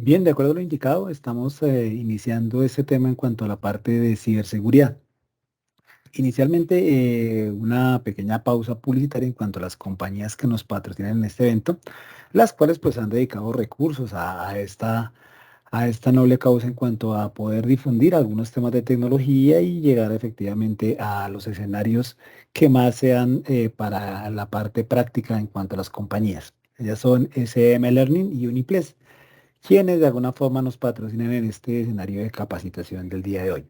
Bien, de acuerdo a lo indicado, estamos iniciando ese tema en cuanto a la parte de ciberseguridad. Inicialmente, una pequeña pausa publicitaria en cuanto a las compañías que nos patrocinan en este evento, las cuales pues han dedicado recursos a esta noble causa en cuanto a poder difundir algunos temas de tecnología y llegar efectivamente a los escenarios que más sean para la parte práctica en cuanto a las compañías. Ellas son SM Learning y Uniplus, quienes de alguna forma nos patrocinan en este escenario de capacitación del día de hoy.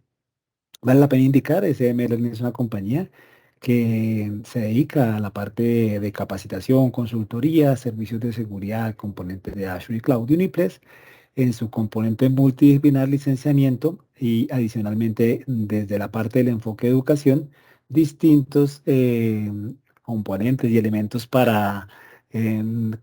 Vale la pena indicar, SM Learning es una compañía que se dedica a la parte de capacitación, consultoría, servicios de seguridad, componentes de Azure y Cloud y Unipress, en su componente multidisciplinar licenciamiento y adicionalmente desde la parte del enfoque de educación, distintos componentes y elementos para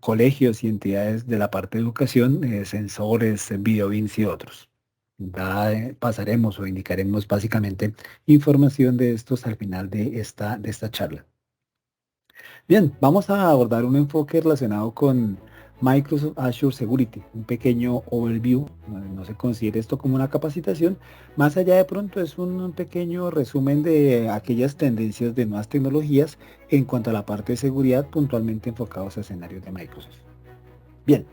colegios y entidades de la parte de educación, sensores, videobins y otros. Ya pasaremos o indicaremos básicamente información de estos al final de esta charla. Bien, vamos a abordar un enfoque relacionado con Microsoft Azure Security, un pequeño overview. No se considere esto como una capacitación, más allá de pronto es un pequeño resumen de aquellas tendencias de nuevas tecnologías en cuanto a la parte de seguridad puntualmente enfocados a escenarios de Microsoft. Bien,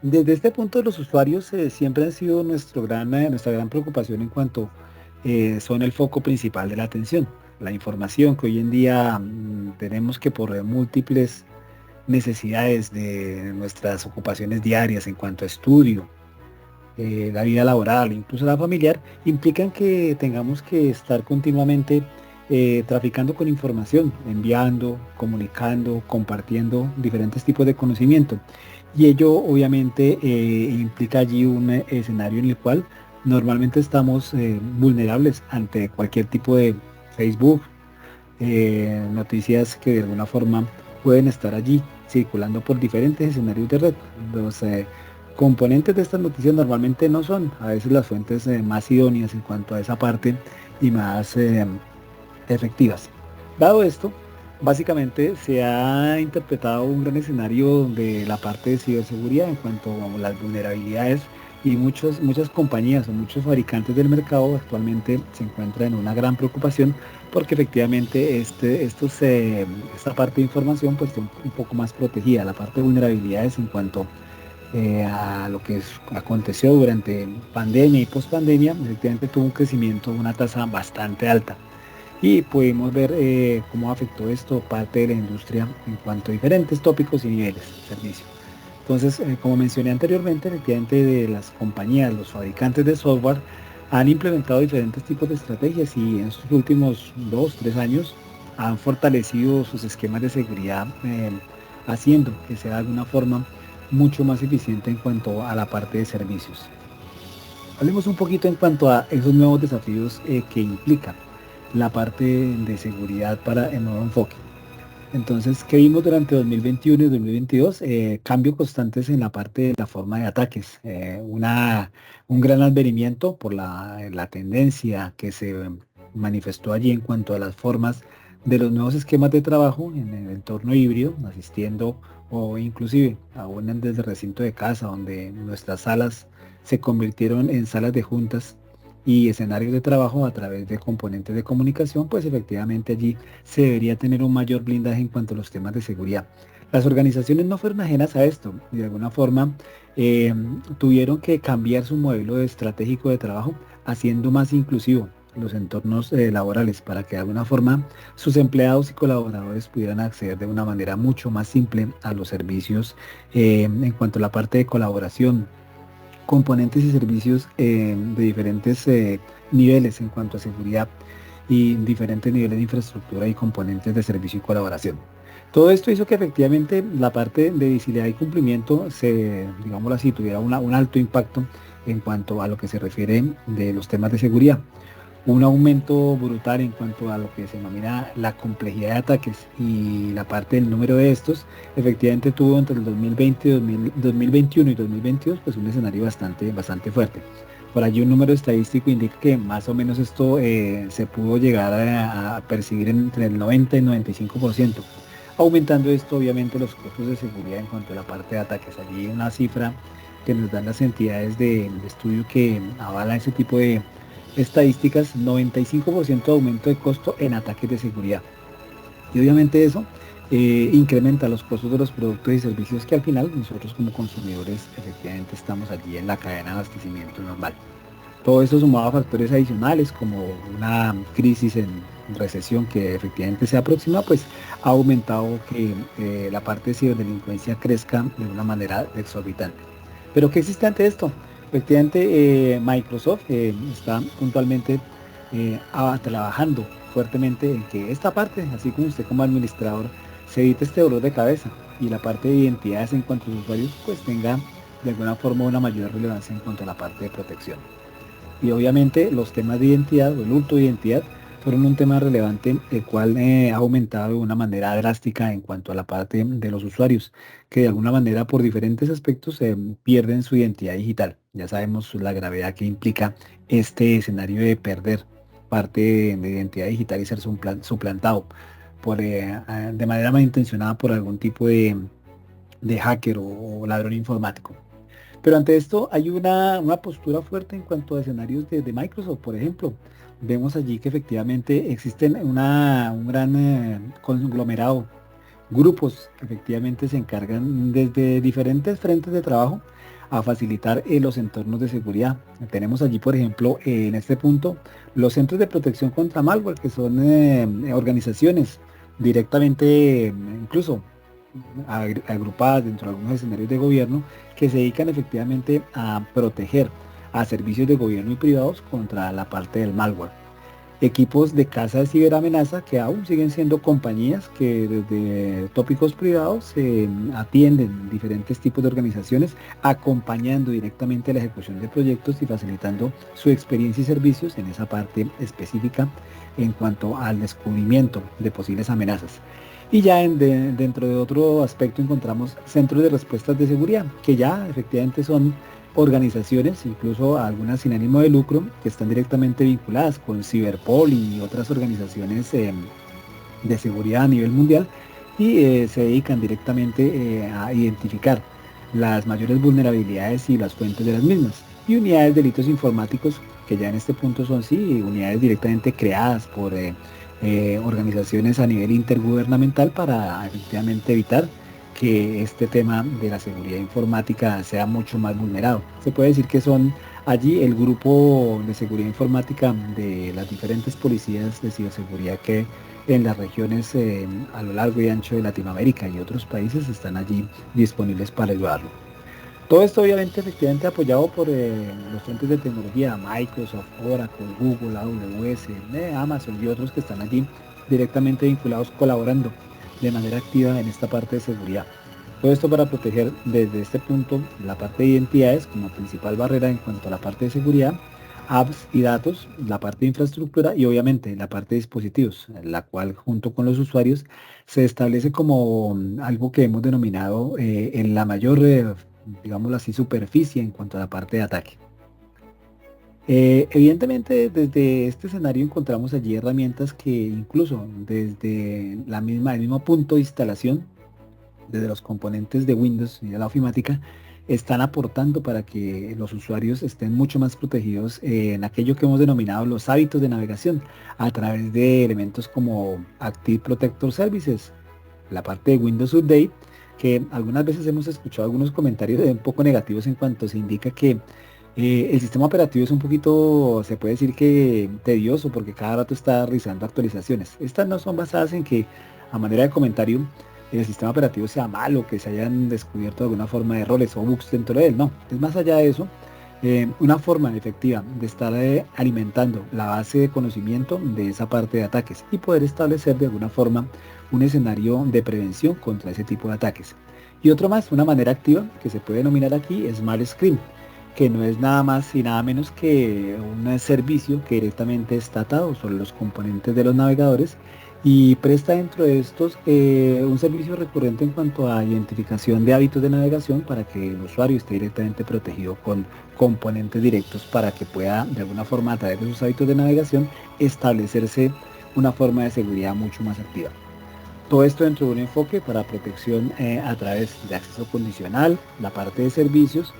desde este punto los usuarios siempre han sido nuestra gran preocupación en cuanto son el foco principal de la atención. La información que hoy en día tenemos que por múltiples necesidades de nuestras ocupaciones diarias en cuanto a estudio, la vida laboral, incluso la familiar, implican que tengamos que estar continuamente traficando con información, enviando, comunicando, compartiendo diferentes tipos de conocimiento. Y ello obviamente implica allí un escenario en el cual normalmente estamos vulnerables ante cualquier tipo de Facebook, noticias que de alguna forma pueden estar allí circulando por diferentes escenarios de red. Los componentes de estas noticias normalmente no son a veces las fuentes más idóneas en cuanto a esa parte y más efectivas. Dado esto, básicamente se ha interpretado un gran escenario de la parte de ciberseguridad en cuanto a las vulnerabilidades y muchas compañías o muchos fabricantes del mercado actualmente se encuentran en una gran preocupación porque efectivamente esta parte de información pues está un poco más protegida, la parte de vulnerabilidades en cuanto a lo que aconteció durante pandemia y pospandemia, efectivamente tuvo un crecimiento, una tasa bastante alta y pudimos ver cómo afectó esto parte de la industria en cuanto a diferentes tópicos y niveles de servicio. Entonces, como mencioné anteriormente, efectivamente de las compañías, los fabricantes de software han implementado diferentes tipos de estrategias y en sus últimos 2, 3 años han fortalecido sus esquemas de seguridad, haciendo que sea de alguna forma mucho más eficiente en cuanto a la parte de servicios. Hablemos un poquito en cuanto a esos nuevos desafíos que implica la parte de seguridad para el nuevo enfoque. Entonces, ¿qué vimos durante 2021 y 2022? Cambios constantes en la parte de la forma de ataques. Un gran advenimiento por la tendencia que se manifestó allí en cuanto a las formas de los nuevos esquemas de trabajo en el entorno híbrido, asistiendo o inclusive aún desde el recinto de casa, donde nuestras salas se convirtieron en salas de juntas y escenarios de trabajo a través de componentes de comunicación, pues efectivamente allí se debería tener un mayor blindaje en cuanto a los temas de seguridad. Las organizaciones no fueron ajenas a esto, de alguna forma eh, tuvieron que cambiar su modelo estratégico de trabajo, haciendo más inclusivo los entornos laborales para que de alguna forma sus empleados y colaboradores pudieran acceder de una manera mucho más simple a los servicios en cuanto a la parte de colaboración, componentes y servicios de diferentes niveles en cuanto a seguridad y diferentes niveles de infraestructura y componentes de servicio y colaboración. Todo esto hizo que efectivamente la parte de visibilidad y cumplimiento digámoslo así, tuviera un alto impacto en cuanto a lo que se refiere de los temas de seguridad. Un aumento brutal en cuanto a lo que se denomina la complejidad de ataques y la parte del número de estos, efectivamente tuvo entre el 2020, 2021 y 2022 pues un escenario bastante fuerte. Por allí un número estadístico indica que más o menos esto se pudo llegar a percibir entre el 90 y 95%, aumentando esto obviamente los costos de seguridad en cuanto a la parte de ataques. Allí una cifra que nos dan las entidades de estudio que avalan ese tipo de estadísticas, 95% de aumento de costo en ataques de seguridad. Y obviamente eso incrementa los costos de los productos y servicios que al final nosotros como consumidores efectivamente estamos allí en la cadena de abastecimiento normal. Todo esto sumado a factores adicionales como una crisis en recesión que efectivamente se aproxima, pues ha aumentado que la parte de ciberdelincuencia crezca de una manera exorbitante. Pero ¿qué existe ante esto? Efectivamente, Microsoft está puntualmente trabajando fuertemente en que esta parte, así como usted como administrador, se evite este dolor de cabeza y la parte de identidades en cuanto a los usuarios, pues tenga de alguna forma una mayor relevancia en cuanto a la parte de protección. Y obviamente los temas de identidad o el hurto de identidad fueron un tema relevante, el cual ha aumentado de una manera drástica en cuanto a la parte de los usuarios, que de alguna manera por diferentes aspectos pierden su identidad digital. Ya sabemos la gravedad que implica este escenario de perder parte de identidad digital y ser suplantado de manera malintencionada por algún tipo de hacker o ladrón informático. Pero ante esto hay una postura fuerte en cuanto a escenarios de Microsoft, por ejemplo. Vemos allí que efectivamente existen un gran conglomerado, grupos que efectivamente se encargan desde diferentes frentes de trabajo a facilitar los entornos de seguridad. Tenemos allí, por ejemplo, en este punto, los centros de protección contra malware, que son organizaciones directamente, incluso agrupadas dentro de algunos escenarios de gobierno, que se dedican efectivamente a proteger a servicios de gobierno y privados contra la parte del malware. Equipos de caza de ciberamenaza que aún siguen siendo compañías que desde tópicos privados atienden diferentes tipos de organizaciones, acompañando directamente la ejecución de proyectos y facilitando su experiencia y servicios en esa parte específica en cuanto al descubrimiento de posibles amenazas. Y ya dentro de otro aspecto encontramos centros de respuestas de seguridad, que ya efectivamente son organizaciones, incluso algunas sin ánimo de lucro, que están directamente vinculadas con Cyberpol y otras organizaciones de seguridad a nivel mundial y se dedican directamente a identificar las mayores vulnerabilidades y las fuentes de las mismas. Y unidades de delitos informáticos, que ya en este punto son sí unidades directamente creadas por organizaciones a nivel intergubernamental para efectivamente evitar que este tema de la seguridad informática sea mucho más vulnerado. Se puede decir que son allí el grupo de seguridad informática de las diferentes policías de ciberseguridad que en las regiones a lo largo y ancho de Latinoamérica y otros países están allí disponibles para ayudarlo. Todo esto obviamente efectivamente apoyado por los fuentes de tecnología, Microsoft, Oracle, Google, AWS, Amazon y otros que están allí directamente vinculados colaborando de manera activa en esta parte de seguridad. Todo esto para proteger desde este punto la parte de identidades como principal barrera en cuanto a la parte de seguridad, apps y datos, la parte de infraestructura y obviamente la parte de dispositivos, la cual junto con los usuarios se establece como algo que hemos denominado en la mayor, digámoslo así, superficie en cuanto a la parte de ataque. Evidentemente desde este escenario encontramos allí herramientas que incluso desde el mismo punto de instalación, desde los componentes de Windows y de la ofimática, están aportando para que los usuarios estén mucho más protegidos en aquello que hemos denominado los hábitos de navegación a través de elementos como Active Protector Services, la parte de Windows Update, que algunas veces hemos escuchado algunos comentarios un poco negativos en cuanto se indica que el sistema operativo es un poquito, se puede decir que tedioso porque cada rato está realizando actualizaciones. Estas no son basadas en que, a manera de comentario, el sistema operativo sea malo, que se hayan descubierto de alguna forma de errores o bugs dentro de él. No, es más allá de eso, una forma efectiva de estar alimentando la base de conocimiento de esa parte de ataques y poder establecer de alguna forma un escenario de prevención contra ese tipo de ataques. Y otro más, una manera activa que se puede denominar aquí Smart Screen, que no es nada más y nada menos que un servicio que directamente está atado sobre los componentes de los navegadores y presta dentro de estos un servicio recurrente en cuanto a identificación de hábitos de navegación para que el usuario esté directamente protegido con componentes directos para que pueda de alguna forma a través de sus hábitos de navegación establecerse una forma de seguridad mucho más activa. Todo esto dentro de un enfoque para protección a través de acceso condicional, la parte de servicios,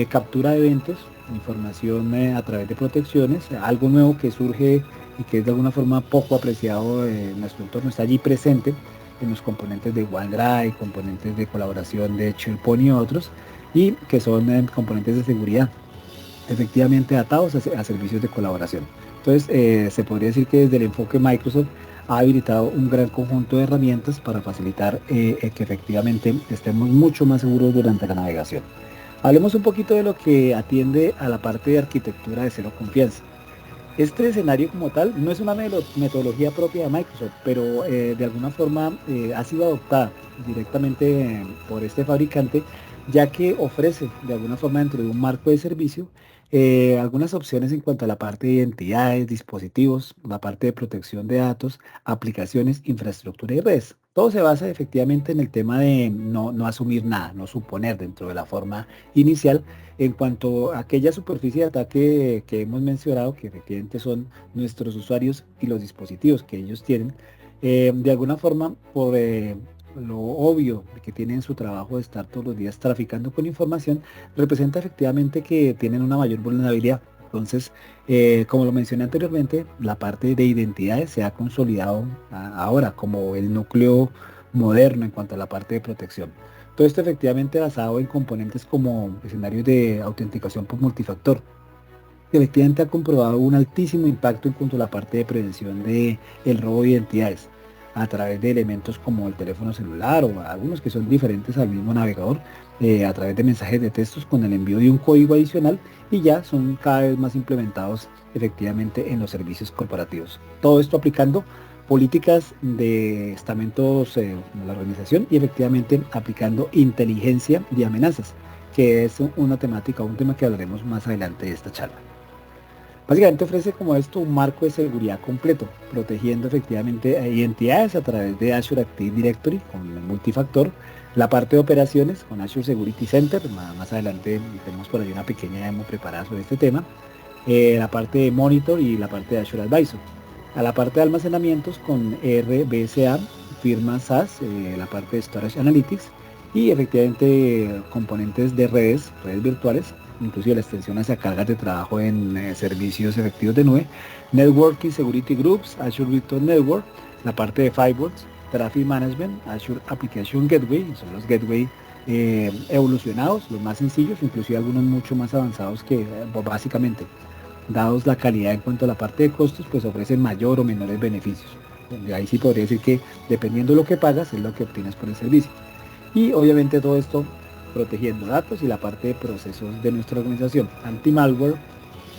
captura de eventos, información a través de protecciones, algo nuevo que surge y que es de alguna forma poco apreciado en nuestro entorno, está allí presente en los componentes de OneDrive, componentes de colaboración de SharePoint y otros, y que son componentes de seguridad efectivamente atados a servicios de colaboración. Entonces, se podría decir que desde el enfoque Microsoft ha habilitado un gran conjunto de herramientas para facilitar que efectivamente estemos mucho más seguros durante la navegación. Hablemos un poquito de lo que atiende a la parte de arquitectura de cero confianza. Este escenario como tal no es una metodología propia de Microsoft, pero de alguna forma ha sido adoptada directamente por este fabricante, ya que ofrece de alguna forma dentro de un marco de servicio algunas opciones en cuanto a la parte de identidades, dispositivos, la parte de protección de datos, aplicaciones, infraestructura y redes. Todo se basa efectivamente en el tema de no asumir nada, no suponer dentro de la forma inicial en cuanto a aquella superficie de ataque que hemos mencionado, que efectivamente son nuestros usuarios y los dispositivos que ellos tienen, de alguna forma por lo obvio de que tienen su trabajo de estar todos los días traficando con información, representa efectivamente que tienen una mayor vulnerabilidad. Entonces, como lo mencioné anteriormente, la parte de identidades se ha consolidado ahora como el núcleo moderno en cuanto a la parte de protección. Todo esto efectivamente basado en componentes como escenarios de autenticación por multifactor, que efectivamente ha comprobado un altísimo impacto en cuanto a la parte de prevención de el robo de identidades a través de elementos como el teléfono celular o algunos que son diferentes al mismo navegador, a través de mensajes de textos con el envío de un código adicional y ya son cada vez más implementados efectivamente en los servicios corporativos. Todo esto aplicando políticas de estamentos de la organización y efectivamente aplicando inteligencia de amenazas, que es una temática, un tema que hablaremos más adelante de esta charla. Básicamente ofrece como esto un marco de seguridad completo, protegiendo efectivamente a identidades a través de Azure Active Directory con el multifactor, la parte de operaciones con Azure Security Center, más adelante tenemos por ahí una pequeña demo preparada sobre este tema, la parte de monitor y la parte de Azure Advisor, a la parte de almacenamientos con RBSA, firma SaaS, la parte de Storage Analytics y efectivamente componentes de redes virtuales, inclusive la extensión hacia cargas de trabajo en servicios efectivos de nube, Networking Security Groups, Azure Virtual Network, la parte de Firewalls, Traffic Management, Azure Application Gateway, son los gateway evolucionados, los más sencillos, inclusive algunos mucho más avanzados que básicamente, dados la calidad en cuanto a la parte de costos, pues ofrecen mayor o menores beneficios. Ahí sí podría decir que dependiendo de lo que pagas es lo que obtienes por el servicio. Y obviamente todo esto protegiendo datos y la parte de procesos de nuestra organización, anti-malware,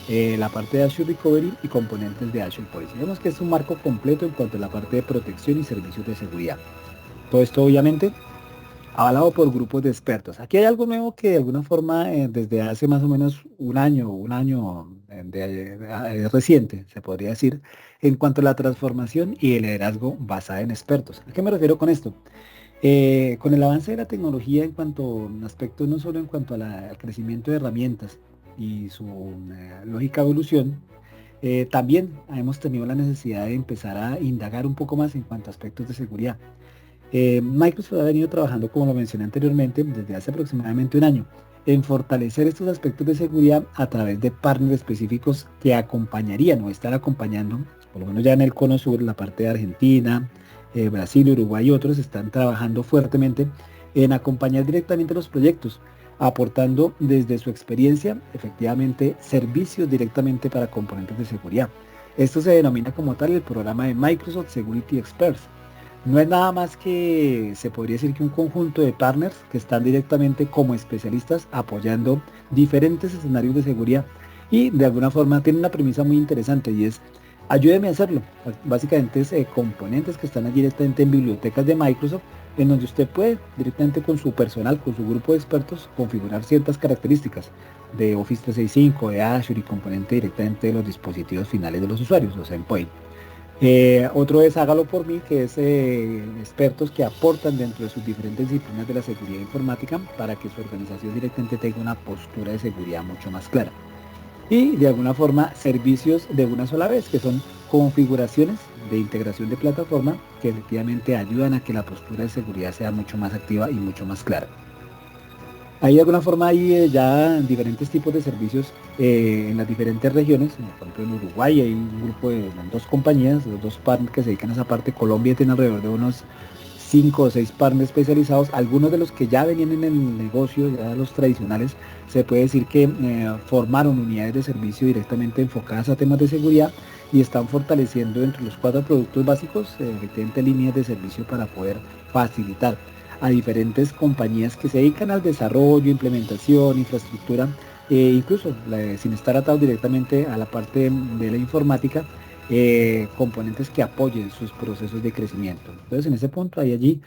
la parte de Azure Recovery y componentes de Azure Policy. Vemos que es un marco completo en cuanto a la parte de protección y servicios de seguridad. Todo esto obviamente avalado por grupos de expertos. Aquí hay algo nuevo que de alguna forma desde hace más o menos un año reciente, se podría decir, en cuanto a la transformación y el liderazgo basada en expertos. ¿A qué me refiero con esto? Con el avance de la tecnología en cuanto a aspectos, no solo en cuanto al crecimiento de herramientas y su lógica evolución, también hemos tenido la necesidad de empezar a indagar un poco más en cuanto a aspectos de seguridad. Microsoft ha venido trabajando, como lo mencioné anteriormente, desde hace aproximadamente un año, en fortalecer estos aspectos de seguridad a través de partners específicos que acompañarían o están acompañando, por lo menos ya en el cono sur, la parte de Argentina, Brasil, Uruguay y otros están trabajando fuertemente en acompañar directamente los proyectos, aportando desde su experiencia efectivamente servicios directamente para componentes de seguridad. Esto se denomina como tal el programa de Microsoft Security Experts. No es nada más que, se podría decir que un conjunto de partners que están directamente como especialistas apoyando diferentes escenarios de seguridad y de alguna forma tiene una premisa muy interesante y es ayúdeme a hacerlo. Básicamente es componentes que están allí directamente en bibliotecas de Microsoft en donde usted puede directamente con su personal, con su grupo de expertos configurar ciertas características de Office 365, de Azure y componente directamente de los dispositivos finales de los usuarios, los endpoint. Otro es Hágalo por mí, que es expertos que aportan dentro de sus diferentes disciplinas de la seguridad informática para que su organización directamente tenga una postura de seguridad mucho más clara. Y de alguna forma servicios de una sola vez, que son configuraciones de integración de plataforma que efectivamente ayudan a que la postura de seguridad sea mucho más activa y mucho más clara. Hay de alguna forma hay ya diferentes tipos de servicios en las diferentes regiones. Por ejemplo, en Uruguay hay un grupo de dos compañías, los dos partners que se dedican a esa parte. Colombia tiene alrededor de unos 5 o 6 partners especializados. Algunos de los que ya venían en el negocio, ya los tradicionales, se puede decir que formaron unidades de servicio directamente enfocadas a temas de seguridad y están fortaleciendo entre los 4 productos básicos, efectivamente líneas de servicio para poder facilitar a diferentes compañías que se dedican al desarrollo, implementación, infraestructura, incluso sin estar atados directamente a la parte de la informática, componentes que apoyen sus procesos de crecimiento. Entonces, en ese punto, ahí allí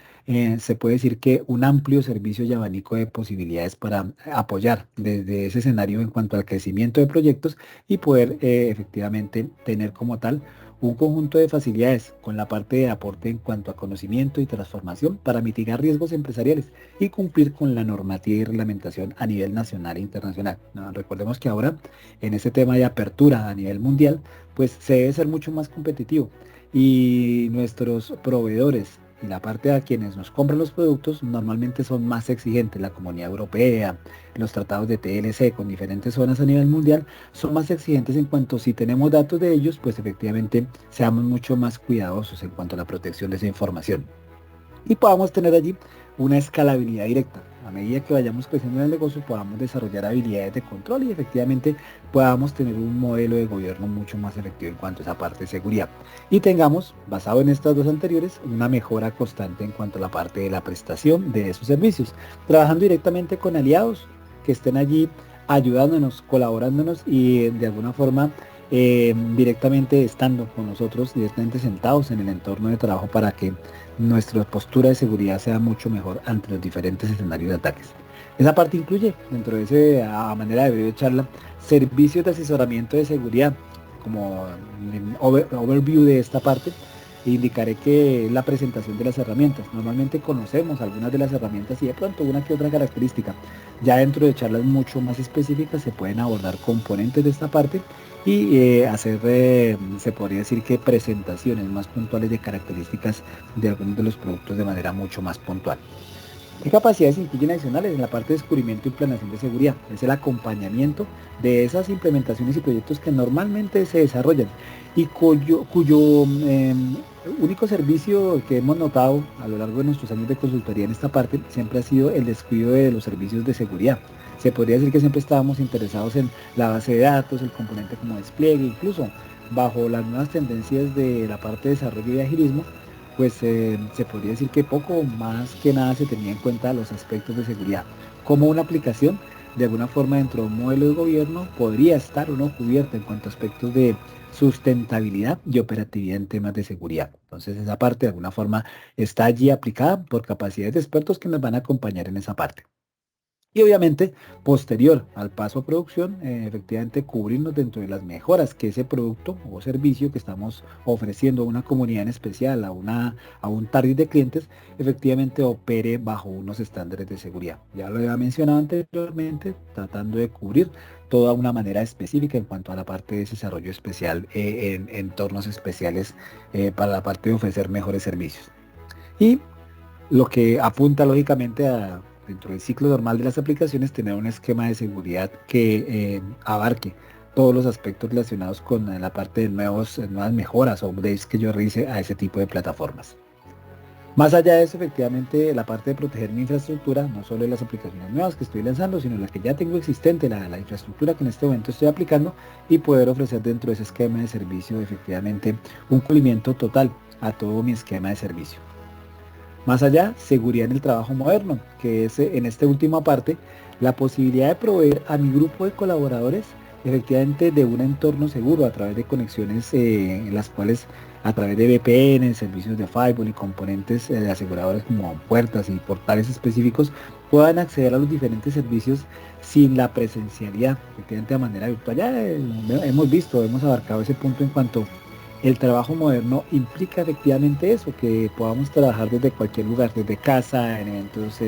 se puede decir que un amplio servicio y abanico de posibilidades para apoyar desde ese escenario en cuanto al crecimiento de proyectos y poder efectivamente tener como tal un conjunto de facilidades con la parte de aporte en cuanto a conocimiento y transformación para mitigar riesgos empresariales y cumplir con la normativa y reglamentación a nivel nacional e internacional. No, recordemos que ahora en ese tema de apertura a nivel mundial, pues se debe ser mucho más competitivo y nuestros proveedores y la parte a quienes nos compran los productos normalmente son más exigentes. La Comunidad Europea, los tratados de TLC con diferentes zonas a nivel mundial son más exigentes en cuanto si tenemos datos de ellos, pues efectivamente seamos mucho más cuidadosos en cuanto a la protección de esa información y podamos tener allí una escalabilidad directa. A medida que vayamos creciendo en el negocio, podamos desarrollar habilidades de control y efectivamente podamos tener un modelo de gobierno mucho más efectivo en cuanto a esa parte de seguridad. Y tengamos, basado en estas dos anteriores, una mejora constante en cuanto a la parte de la prestación de esos servicios, trabajando directamente con aliados que estén allí ayudándonos, colaborándonos y de alguna forma directamente estando con nosotros, directamente sentados en el entorno de trabajo para que nuestra postura de seguridad sea mucho mejor ante los diferentes escenarios de ataques. Esa parte incluye, dentro de esa manera de breve charla, servicios de asesoramiento de seguridad, como overview de esta parte. Indicaré que la presentación de las herramientas. Normalmente conocemos algunas de las herramientas y de pronto una que otra característica. Ya dentro de charlas mucho más específicas se pueden abordar componentes de esta parte y hacer, se podría decir que presentaciones más puntuales de características de algunos de los productos de manera mucho más puntual. ¿Qué capacidades incluyen adicionales en la parte de descubrimiento y planeación de seguridad? Es el acompañamiento de esas implementaciones y proyectos que normalmente se desarrollan y cuyo único servicio que hemos notado a lo largo de nuestros años de consultoría en esta parte siempre ha sido el descuido de los servicios de seguridad. Se podría decir que siempre estábamos interesados en la base de datos, el componente como despliegue, incluso bajo las nuevas tendencias de la parte de desarrollo y agilismo, pues se podría decir que poco más que nada se tenía en cuenta los aspectos de seguridad. Como una aplicación, de alguna forma dentro de un modelo de gobierno, podría estar o no cubierta en cuanto a aspectos de sustentabilidad y operatividad en temas de seguridad. Entonces esa parte de alguna forma está allí aplicada por capacidades de expertos que nos van a acompañar en esa parte. Y obviamente, posterior al paso a producción, efectivamente cubrirnos dentro de las mejoras que ese producto o servicio que estamos ofreciendo a una comunidad en especial, a un target de clientes, efectivamente opere bajo unos estándares de seguridad. Ya lo había mencionado anteriormente, tratando de cubrir toda una manera específica en cuanto a la parte de desarrollo especial en entornos especiales para la parte de ofrecer mejores servicios. Y lo que apunta lógicamente a, dentro del ciclo normal de las aplicaciones, tener un esquema de seguridad que abarque todos los aspectos relacionados con la parte de nuevas mejoras o updates que yo realice a ese tipo de plataformas. Más allá de eso, efectivamente, la parte de proteger mi infraestructura, no solo de las aplicaciones nuevas que estoy lanzando, sino la que ya tengo existente, la infraestructura que en este momento estoy aplicando y poder ofrecer dentro de ese esquema de servicio efectivamente un cumplimiento total a todo mi esquema de servicio. Más allá, seguridad en el trabajo moderno, que es en esta última parte, la posibilidad de proveer a mi grupo de colaboradores efectivamente de un entorno seguro a través de conexiones en las cuales a través de VPN, servicios de firewall y componentes de aseguradores como puertas y portales específicos puedan acceder a los diferentes servicios sin la presencialidad, efectivamente de manera virtual. Ya hemos visto, hemos abarcado ese punto en cuanto el trabajo moderno implica efectivamente eso, que podamos trabajar desde cualquier lugar, desde casa, en eventos,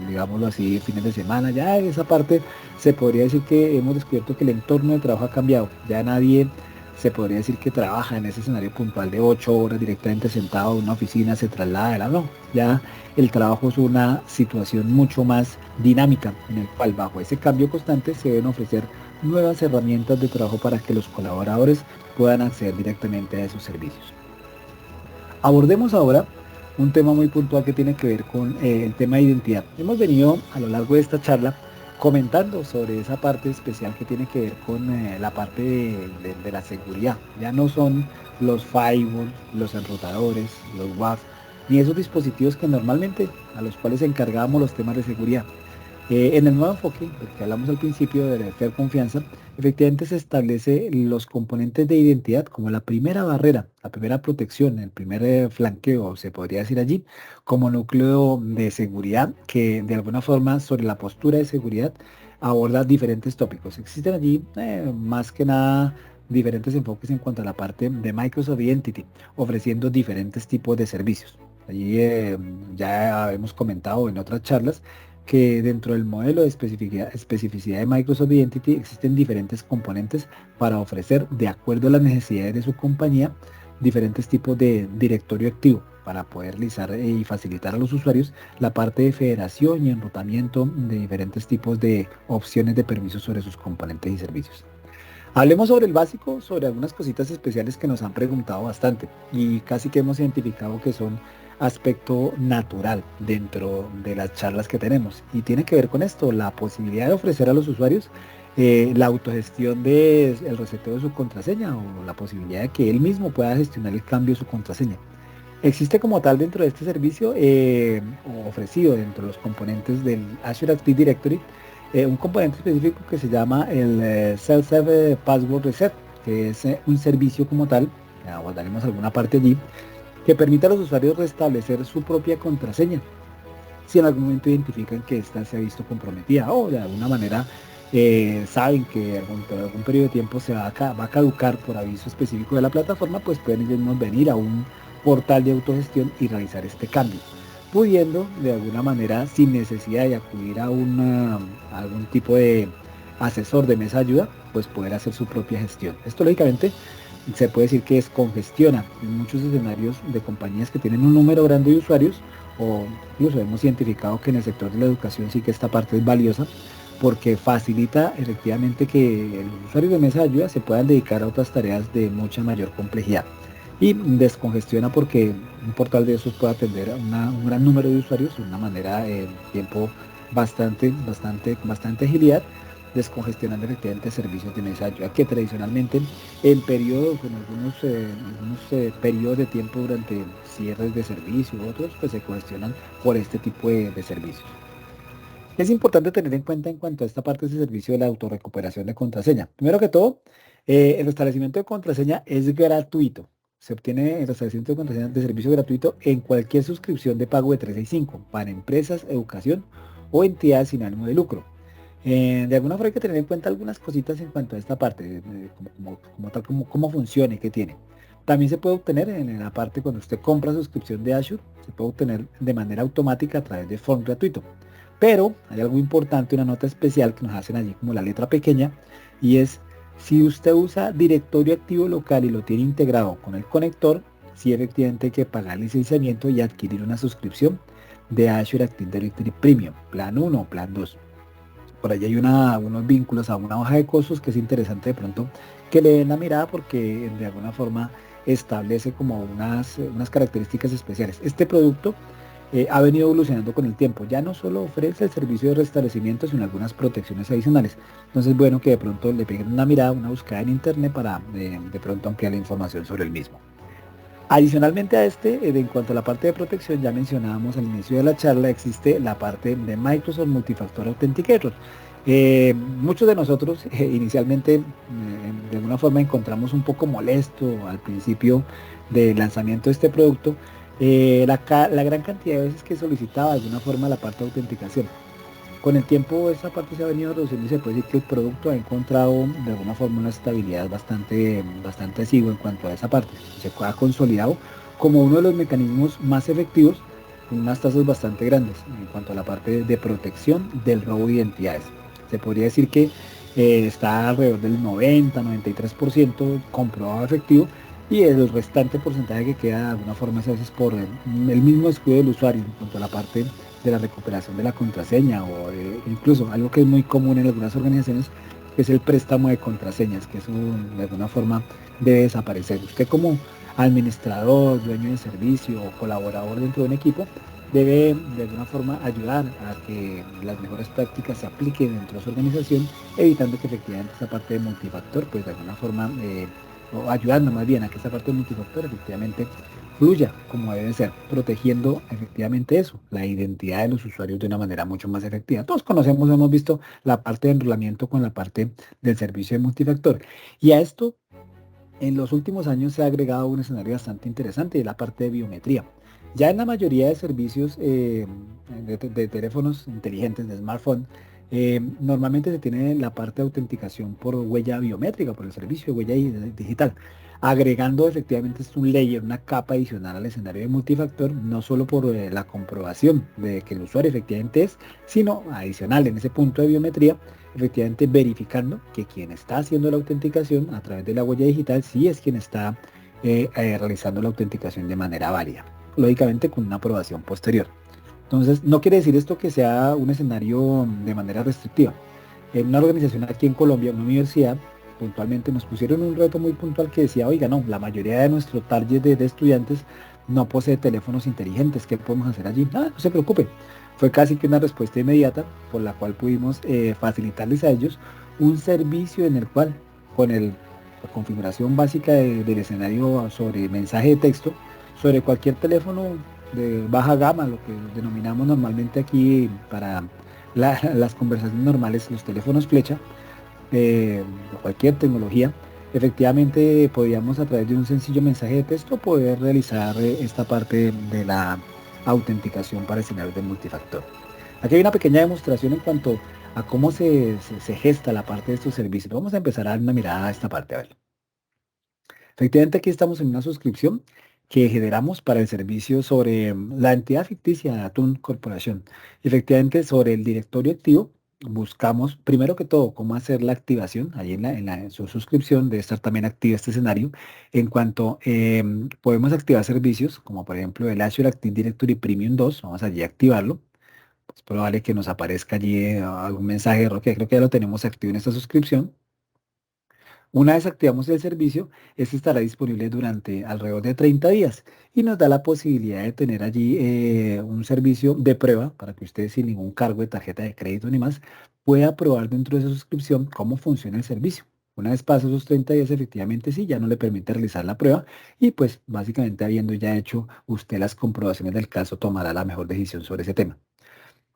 digámoslo así, fines de semana. Ya en esa parte se podría decir que hemos descubierto que el entorno de trabajo ha cambiado. Ya nadie se podría decir que trabaja en ese escenario puntual de 8 horas directamente sentado en una oficina, se traslada de la no. Ya el trabajo es una situación mucho más dinámica, en el cual bajo ese cambio constante se deben ofrecer nuevas herramientas de trabajo para que los colaboradores puedan acceder directamente a esos servicios. Abordemos ahora un tema muy puntual que tiene que ver con el tema de identidad. Hemos venido a lo largo de esta charla comentando sobre esa parte especial que tiene que ver con la parte de la seguridad. Ya no son los firewalls, los enrutadores, los WAF, ni esos dispositivos que normalmente a los cuales encargábamos los temas de seguridad. En el nuevo enfoque, del que hablamos al principio de hacer confianza, efectivamente se establece los componentes de identidad como la primera barrera, la primera protección, el primer flanqueo, se podría decir allí, como núcleo de seguridad que de alguna forma sobre la postura de seguridad aborda diferentes tópicos. Existen allí más que nada diferentes enfoques en cuanto a la parte de Microsoft Identity, ofreciendo diferentes tipos de servicios. Allí ya hemos comentado en otras charlas que dentro del modelo de especificidad de Microsoft Identity existen diferentes componentes para ofrecer, de acuerdo a las necesidades de su compañía, diferentes tipos de directorio activo para poder realizar y facilitar a los usuarios la parte de federación y enrutamiento de diferentes tipos de opciones de permisos sobre sus componentes y servicios. Hablemos sobre el básico, sobre algunas cositas especiales que nos han preguntado bastante y casi que hemos identificado que son aspecto natural dentro de las charlas que tenemos. Y tiene que ver con esto, la posibilidad de ofrecer a los usuarios la autogestión del reseteo de su contraseña o la posibilidad de que él mismo pueda gestionar el cambio de su contraseña. Existe como tal dentro de este servicio ofrecido dentro de los componentes del Azure Active Directory un componente específico que se llama el Self-Serve Password Reset, que es un servicio como tal, abordaremos alguna parte allí, que permite a los usuarios restablecer su propia contraseña si en algún momento identifican que ésta se ha visto comprometida o de alguna manera saben que algún periodo de tiempo va a caducar por aviso específico de la plataforma, pues pueden ellos mismos venir a un portal de autogestión y realizar este cambio, pudiendo de alguna manera, sin necesidad de acudir a algún tipo de asesor de mesa de ayuda, pues poder hacer su propia gestión. Esto lógicamente se puede decir que descongestiona en muchos escenarios de compañías que tienen un número grande de usuarios, o incluso hemos identificado que en el sector de la educación sí que esta parte es valiosa, porque facilita efectivamente que los usuarios de mesa de ayuda se puedan dedicar a otras tareas de mucha mayor complejidad. Y descongestiona porque un portal de esos puede atender a un gran número de usuarios de una manera en tiempo bastante agilidad, descongestionando efectivamente servicios de mesa de ayuda que tradicionalmente en periodos, en algunos periodos de tiempo durante cierres de servicio u otros, pues se cuestionan por este tipo de servicios. Es importante tener en cuenta en cuanto a esta parte de ese servicio de la autorrecuperación de contraseña. Primero que todo, el restablecimiento de contraseña es gratuito. Se obtiene el restablecimiento de contraseña de servicio gratuito en cualquier suscripción de pago de 365 para empresas, educación o entidades sin ánimo de lucro. De alguna forma hay que tener en cuenta algunas cositas en cuanto a esta parte, cómo funciona y qué tiene. También se puede obtener en la parte cuando usted compra suscripción de Azure, se puede obtener de manera automática a través de form gratuito. Pero hay algo importante, una nota especial que nos hacen allí como la letra pequeña, y es si usted usa directorio activo local y lo tiene integrado con el conector, sí efectivamente hay que pagar licenciamiento y adquirir una suscripción de Azure Active Directory Premium, plan 1 o plan 2. Por ahí hay unos vínculos a una hoja de costos que es interesante de pronto que le den la mirada porque de alguna forma establece como unas características especiales. Este producto ha venido evolucionando con el tiempo. Ya no solo ofrece el servicio de restablecimiento, sino algunas protecciones adicionales. Entonces, bueno, que de pronto le peguen una mirada, una búsqueda en internet para de pronto ampliar la información sobre el mismo. Adicionalmente a en cuanto a la parte de protección, ya mencionábamos al inicio de la charla, existe la parte de Microsoft Multifactor Authenticator. Muchos de nosotros inicialmente de alguna forma encontramos un poco molesto al principio del lanzamiento de este producto la gran cantidad de veces que solicitaba de alguna forma la parte de autenticación. Con el tiempo esa parte se ha venido reduciendo y se puede decir que el producto ha encontrado de alguna forma una estabilidad bastante asigua en cuanto a esa parte. Se ha consolidado como uno de los mecanismos más efectivos con unas tasas bastante grandes en cuanto a la parte de protección del robo de identidades. Se podría decir que está alrededor del 90-93% comprobado efectivo, y el restante porcentaje que queda de alguna forma es a veces por el mismo descuido del usuario en cuanto a la parte de la recuperación de la contraseña, o incluso algo que es muy común en algunas organizaciones, que es el préstamo de contraseñas, que eso de alguna forma debe desaparecer. Usted como administrador, dueño de servicio o colaborador dentro de un equipo debe de alguna forma ayudar a que las mejores prácticas se apliquen dentro de su organización, evitando que efectivamente esta parte de multifactor, pues de alguna forma, o ayudando más bien a que esta parte de multifactor efectivamente fluya como debe ser, protegiendo efectivamente eso, la identidad de los usuarios de una manera mucho más efectiva. Todos conocemos, hemos visto la parte de enrolamiento con la parte del servicio de multifactor. Y a esto, en los últimos años se ha agregado un escenario bastante interesante, y la parte de biometría. Ya en la mayoría de servicios de teléfonos inteligentes, de smartphone, normalmente se tiene la parte de autenticación por huella biométrica, por el servicio de huella digital, agregando efectivamente es un layer, una capa adicional al escenario de multifactor, no solo por la comprobación de que el usuario efectivamente es, sino adicional en ese punto de biometría, efectivamente verificando que quien está haciendo la autenticación a través de la huella digital sí es quien está realizando la autenticación de manera válida, lógicamente con una aprobación posterior. Entonces, no quiere decir esto que sea un escenario de manera restrictiva. En una organización aquí en Colombia, una universidad, puntualmente nos pusieron un reto muy puntual que decía, oiga, no, la mayoría de nuestro target de estudiantes no posee teléfonos inteligentes, ¿qué podemos hacer allí? Nada, no se preocupe. Fue casi que una respuesta inmediata por la cual pudimos facilitarles a ellos un servicio en el cual, con la configuración básica del escenario sobre mensaje de texto, sobre cualquier teléfono de baja gama, lo que denominamos normalmente aquí para las conversaciones normales, los teléfonos flecha, cualquier tecnología, efectivamente podíamos a través de un sencillo mensaje de texto poder realizar esta parte de la autenticación para escenarios de multifactor. Aquí hay una pequeña demostración en cuanto a cómo se gesta la parte de estos servicios. Vamos a empezar a dar una mirada a esta parte. A ver. Efectivamente, aquí estamos en una suscripción que generamos para el servicio sobre la entidad ficticia de Atún Corporación. Efectivamente, sobre el directorio activo, buscamos primero que todo cómo hacer la activación. Allí en su suscripción debe estar también activo este escenario. En cuanto podemos activar servicios, como por ejemplo el Azure Active Directory Premium 2, vamos allí a activarlo. Es probable que nos aparezca allí algún mensaje de error, que creo que ya lo tenemos activo en esta suscripción. Una vez activamos el servicio, este estará disponible durante alrededor de 30 días y nos da la posibilidad de tener allí un servicio de prueba para que usted sin ningún cargo de tarjeta de crédito ni más pueda probar dentro de esa suscripción cómo funciona el servicio. Una vez pasados esos 30 días, efectivamente sí, ya no le permite realizar la prueba, y pues básicamente habiendo ya hecho usted las comprobaciones del caso, tomará la mejor decisión sobre ese tema.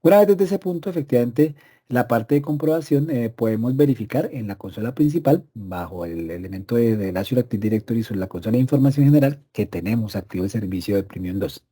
Una vez desde ese punto, efectivamente, la parte de comprobación podemos verificar en la consola principal, bajo el elemento del Azure Active Directory sobre la consola de información general, que tenemos activo el servicio de Premium 2.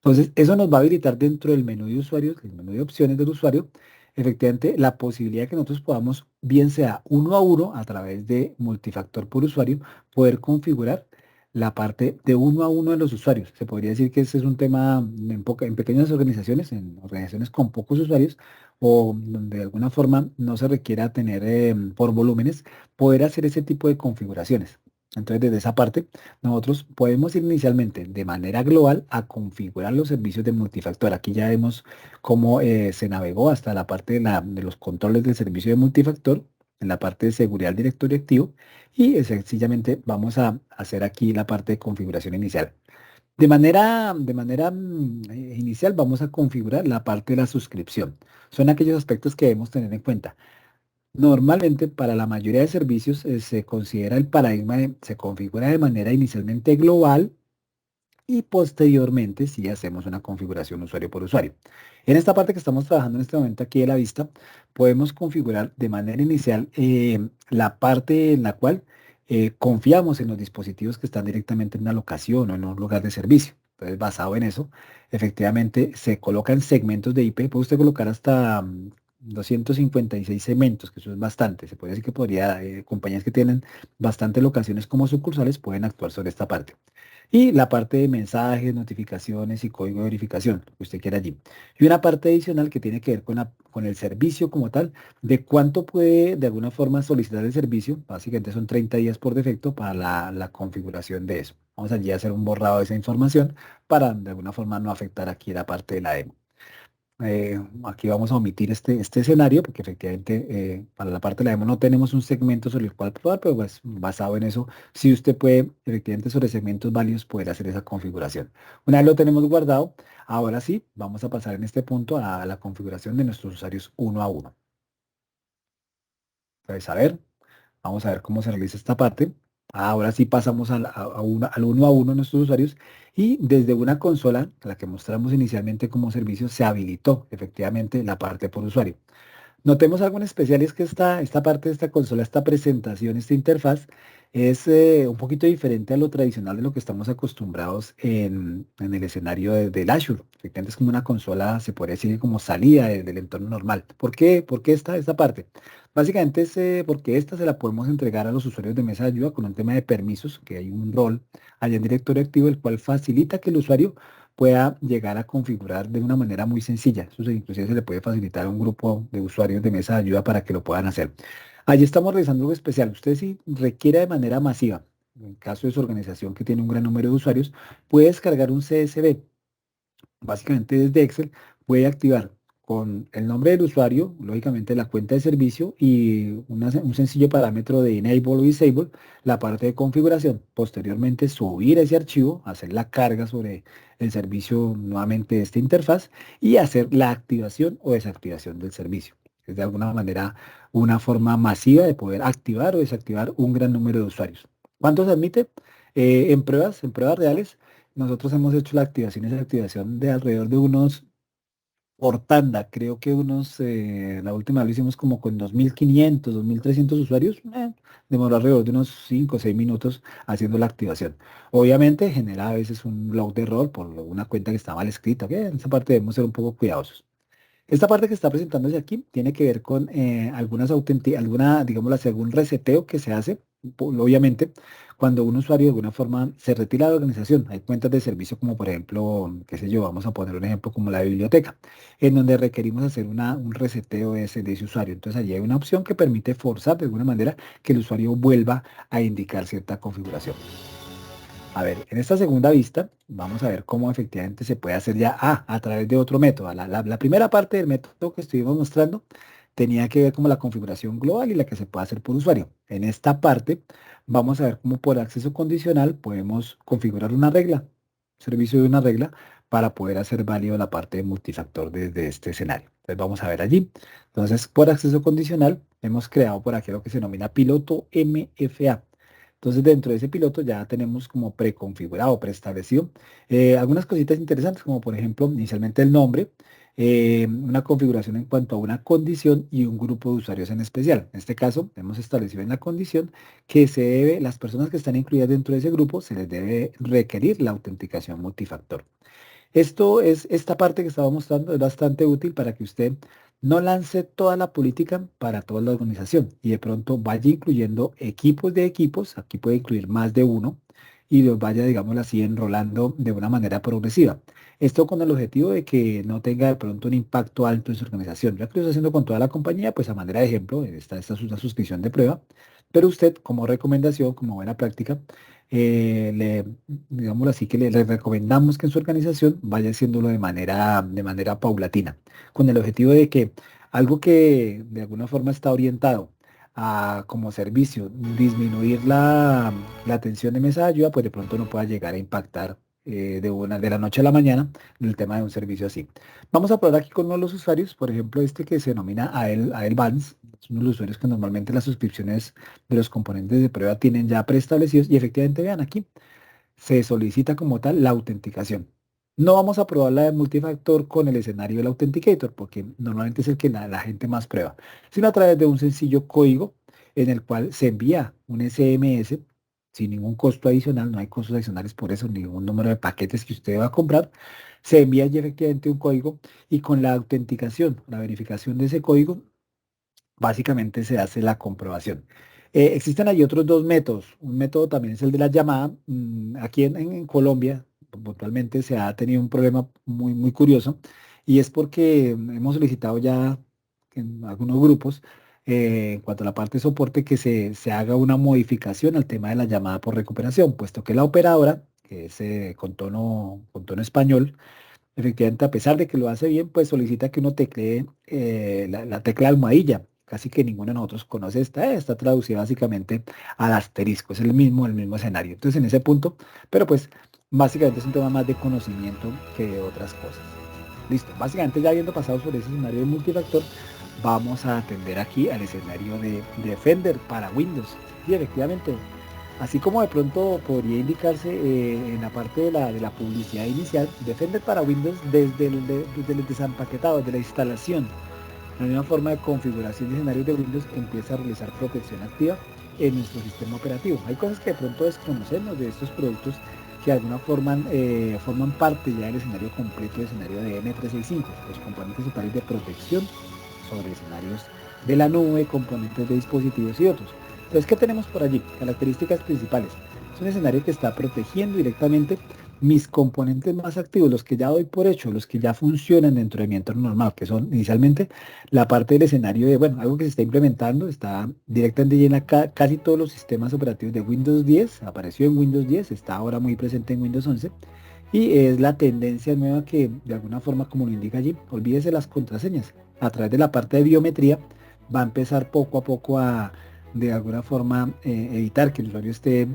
Entonces, eso nos va a habilitar dentro del menú de usuarios, el menú de opciones del usuario, efectivamente, la posibilidad de que nosotros podamos, bien sea uno a uno, a través de multifactor por usuario, poder configurar la parte de uno a uno de los usuarios. Se podría decir que ese es un tema en pequeñas organizaciones, en organizaciones con pocos usuarios, o donde de alguna forma no se requiera tener por volúmenes, poder hacer ese tipo de configuraciones. Entonces, desde esa parte, nosotros podemos ir inicialmente de manera global a configurar los servicios de multifactor. Aquí ya vemos cómo se navegó hasta la parte de los controles del servicio de multifactor, en la parte de seguridad del directorio activo, y sencillamente vamos a hacer aquí la parte de configuración inicial. De manera inicial vamos a configurar la parte de la suscripción. Son aquellos aspectos que debemos tener en cuenta. Normalmente, para la mayoría de servicios se considera el paradigma, se configura de manera inicialmente global, y posteriormente si hacemos una configuración usuario por usuario. En esta parte que estamos trabajando en este momento aquí de la vista, podemos configurar de manera inicial la parte en la cual confiamos en los dispositivos que están directamente en una locación o en un lugar de servicio. Entonces, basado en eso, efectivamente se colocan segmentos de IP. Puede usted colocar hasta 256 segmentos, que eso es bastante. Se puede decir que podría, compañías que tienen bastantes locaciones como sucursales pueden actuar sobre esta parte. Y la parte de mensajes, notificaciones y código de verificación, lo que usted quiera allí. Y una parte adicional que tiene que ver con el servicio como tal, de cuánto puede de alguna forma solicitar el servicio. Básicamente son 30 días por defecto para la configuración de eso. Vamos allí a hacer un borrado de esa información para de alguna forma no afectar aquí la parte de la demo. Aquí vamos a omitir este escenario porque efectivamente para la parte de la demo no tenemos un segmento sobre el cual probar, pero pues basado en eso, si usted puede efectivamente sobre segmentos válidos poder hacer esa configuración. Una vez lo tenemos guardado, ahora sí, vamos a pasar en este punto a la configuración de nuestros usuarios uno a uno. Entonces, a ver. Vamos a ver cómo se realiza esta parte. Ahora sí pasamos al uno a uno de nuestros usuarios y desde una consola, la que mostramos inicialmente como servicio, se habilitó efectivamente la parte por usuario. Notemos algo en especial y es que esta parte de esta consola, esta presentación, esta interfaz es un poquito diferente a lo tradicional de lo que estamos acostumbrados en el escenario del Azure. Efectivamente es como una consola, se podría decir como salida del entorno normal. ¿Por qué? ¿Por qué esta parte? Básicamente es porque esta se la podemos entregar a los usuarios de mesa de ayuda con un tema de permisos, que hay un rol allá en directorio activo, el cual facilita que el usuario pueda llegar a configurar de una manera muy sencilla. Eso inclusive se le puede facilitar a un grupo de usuarios de mesa de ayuda para que lo puedan hacer. Allí estamos realizando algo especial. Usted si requiere de manera masiva, en caso de su organización que tiene un gran número de usuarios, puede descargar un CSV. Básicamente desde Excel puede activar con el nombre del usuario, lógicamente la cuenta de servicio y un sencillo parámetro de enable o disable, la parte de configuración. Posteriormente subir ese archivo, hacer la carga sobre el servicio nuevamente de esta interfaz y hacer la activación o desactivación del servicio. Es de alguna manera una forma masiva de poder activar o desactivar un gran número de usuarios. ¿Cuánto se admite? En pruebas reales, nosotros hemos hecho la activación y desactivación de alrededor de unos por tanda, creo que la última vez lo hicimos como con 2.500, 2.300 usuarios, demoró alrededor de unos 5 o 6 minutos haciendo la activación. Obviamente genera a veces un log de error por una cuenta que está mal escrita, que en esa parte debemos ser un poco cuidadosos. Esta parte que está presentándose aquí tiene que ver con digámoslo así, algún reseteo que se hace, obviamente, cuando un usuario de alguna forma se retira de la organización. Hay cuentas de servicio como por ejemplo, qué sé yo, vamos a poner un ejemplo como la biblioteca, en donde requerimos hacer un reseteo de ese usuario. Entonces allí hay una opción que permite forzar de alguna manera que el usuario vuelva a indicar cierta configuración. A ver, en esta segunda vista vamos a ver cómo efectivamente se puede hacer ya a través de otro método. La primera parte del método que estuvimos mostrando tenía que ver como la configuración global y la que se puede hacer por usuario. En esta parte vamos a ver cómo por acceso condicional podemos configurar una regla, servicio de una regla para poder hacer válido la parte de multifactor desde este escenario. Entonces vamos a ver allí. Entonces, por acceso condicional hemos creado por aquí lo que se denomina piloto MFA. Entonces dentro de ese piloto ya tenemos como preconfigurado, preestablecido algunas cositas interesantes, como por ejemplo inicialmente el nombre, una configuración en cuanto a una condición y un grupo de usuarios en especial. En este caso hemos establecido en la condición que las personas que están incluidas dentro de ese grupo, se les debe requerir la autenticación multifactor. Esta parte que estaba mostrando es bastante útil para que usted no lance toda la política para toda la organización y de pronto vaya incluyendo equipos de equipos, aquí puede incluir más de uno, y los vaya, digamos así, enrolando de una manera progresiva. Esto con el objetivo de que no tenga de pronto un impacto alto en su organización. Ya que lo está haciendo con toda la compañía, pues a manera de ejemplo, esta es una suscripción de prueba, pero usted como recomendación, como buena práctica, digámoslo así, que le recomendamos que en su organización vaya haciéndolo de manera paulatina, con el objetivo de que algo que de alguna forma está orientado a como servicio, disminuir la atención de mesa de ayuda, pues de pronto no pueda llegar a impactar de la noche a la mañana el tema de un servicio así. Vamos a probar aquí con uno de los usuarios, por ejemplo, este que se denomina AEL Vans, es uno de los usuarios que normalmente las suscripciones de los componentes de prueba tienen ya preestablecidos y efectivamente vean aquí, se solicita como tal la autenticación. No vamos a probar la de multifactor con el escenario del Authenticator, porque normalmente es el que la gente más prueba, sino a través de un sencillo código en el cual se envía un SMS sin ningún costo adicional, no hay costos adicionales por eso, ningún número de paquetes que usted va a comprar. Se envía ya efectivamente un código y con la autenticación, la verificación de ese código, básicamente se hace la comprobación. Existen ahí otros dos métodos. Un método también es el de la llamada. Aquí en Colombia, puntualmente, se ha tenido un problema muy curioso y es porque hemos solicitado ya en algunos grupos, en cuanto a la parte de soporte, que se haga una modificación al tema de la llamada por recuperación, puesto que la operadora, que es con tono español, efectivamente, a pesar de que lo hace bien, pues solicita que uno teclee la tecla almohadilla. Casi que ninguno de nosotros conoce está traducida básicamente al asterisco, es el mismo escenario. Entonces, en ese punto, pero pues básicamente es un tema más de conocimiento que de otras cosas. Listo, básicamente ya habiendo pasado sobre ese escenario de multifactor, vamos a atender aquí al escenario de Defender para Windows. Y efectivamente, así como de pronto podría indicarse en la parte de la publicidad inicial, Defender para Windows desde el desempaquetado, desde la instalación. La misma forma de configuración de escenarios de Windows empieza a realizar protección activa en nuestro sistema operativo. Hay cosas que de pronto desconocemos de estos productos que de alguna forma forman parte ya del escenario completo del escenario de M365, los componentes totales de protección sobre escenarios de la nube, componentes de dispositivos y otros. Entonces, ¿qué tenemos por allí? Características principales. Es un escenario que está protegiendo directamente mis componentes más activos, los que ya doy por hecho, los que ya funcionan dentro de mi entorno normal, que son inicialmente la parte del escenario de, bueno, algo que se está implementando, está directamente llena casi todos los sistemas operativos de Windows 10, apareció en Windows 10, está ahora muy presente en Windows 11, y es la tendencia nueva que de alguna forma, como lo indica allí, olvídese las contraseñas. A través de la parte de biometría va a empezar poco a poco a, de alguna forma, evitar que el usuario esté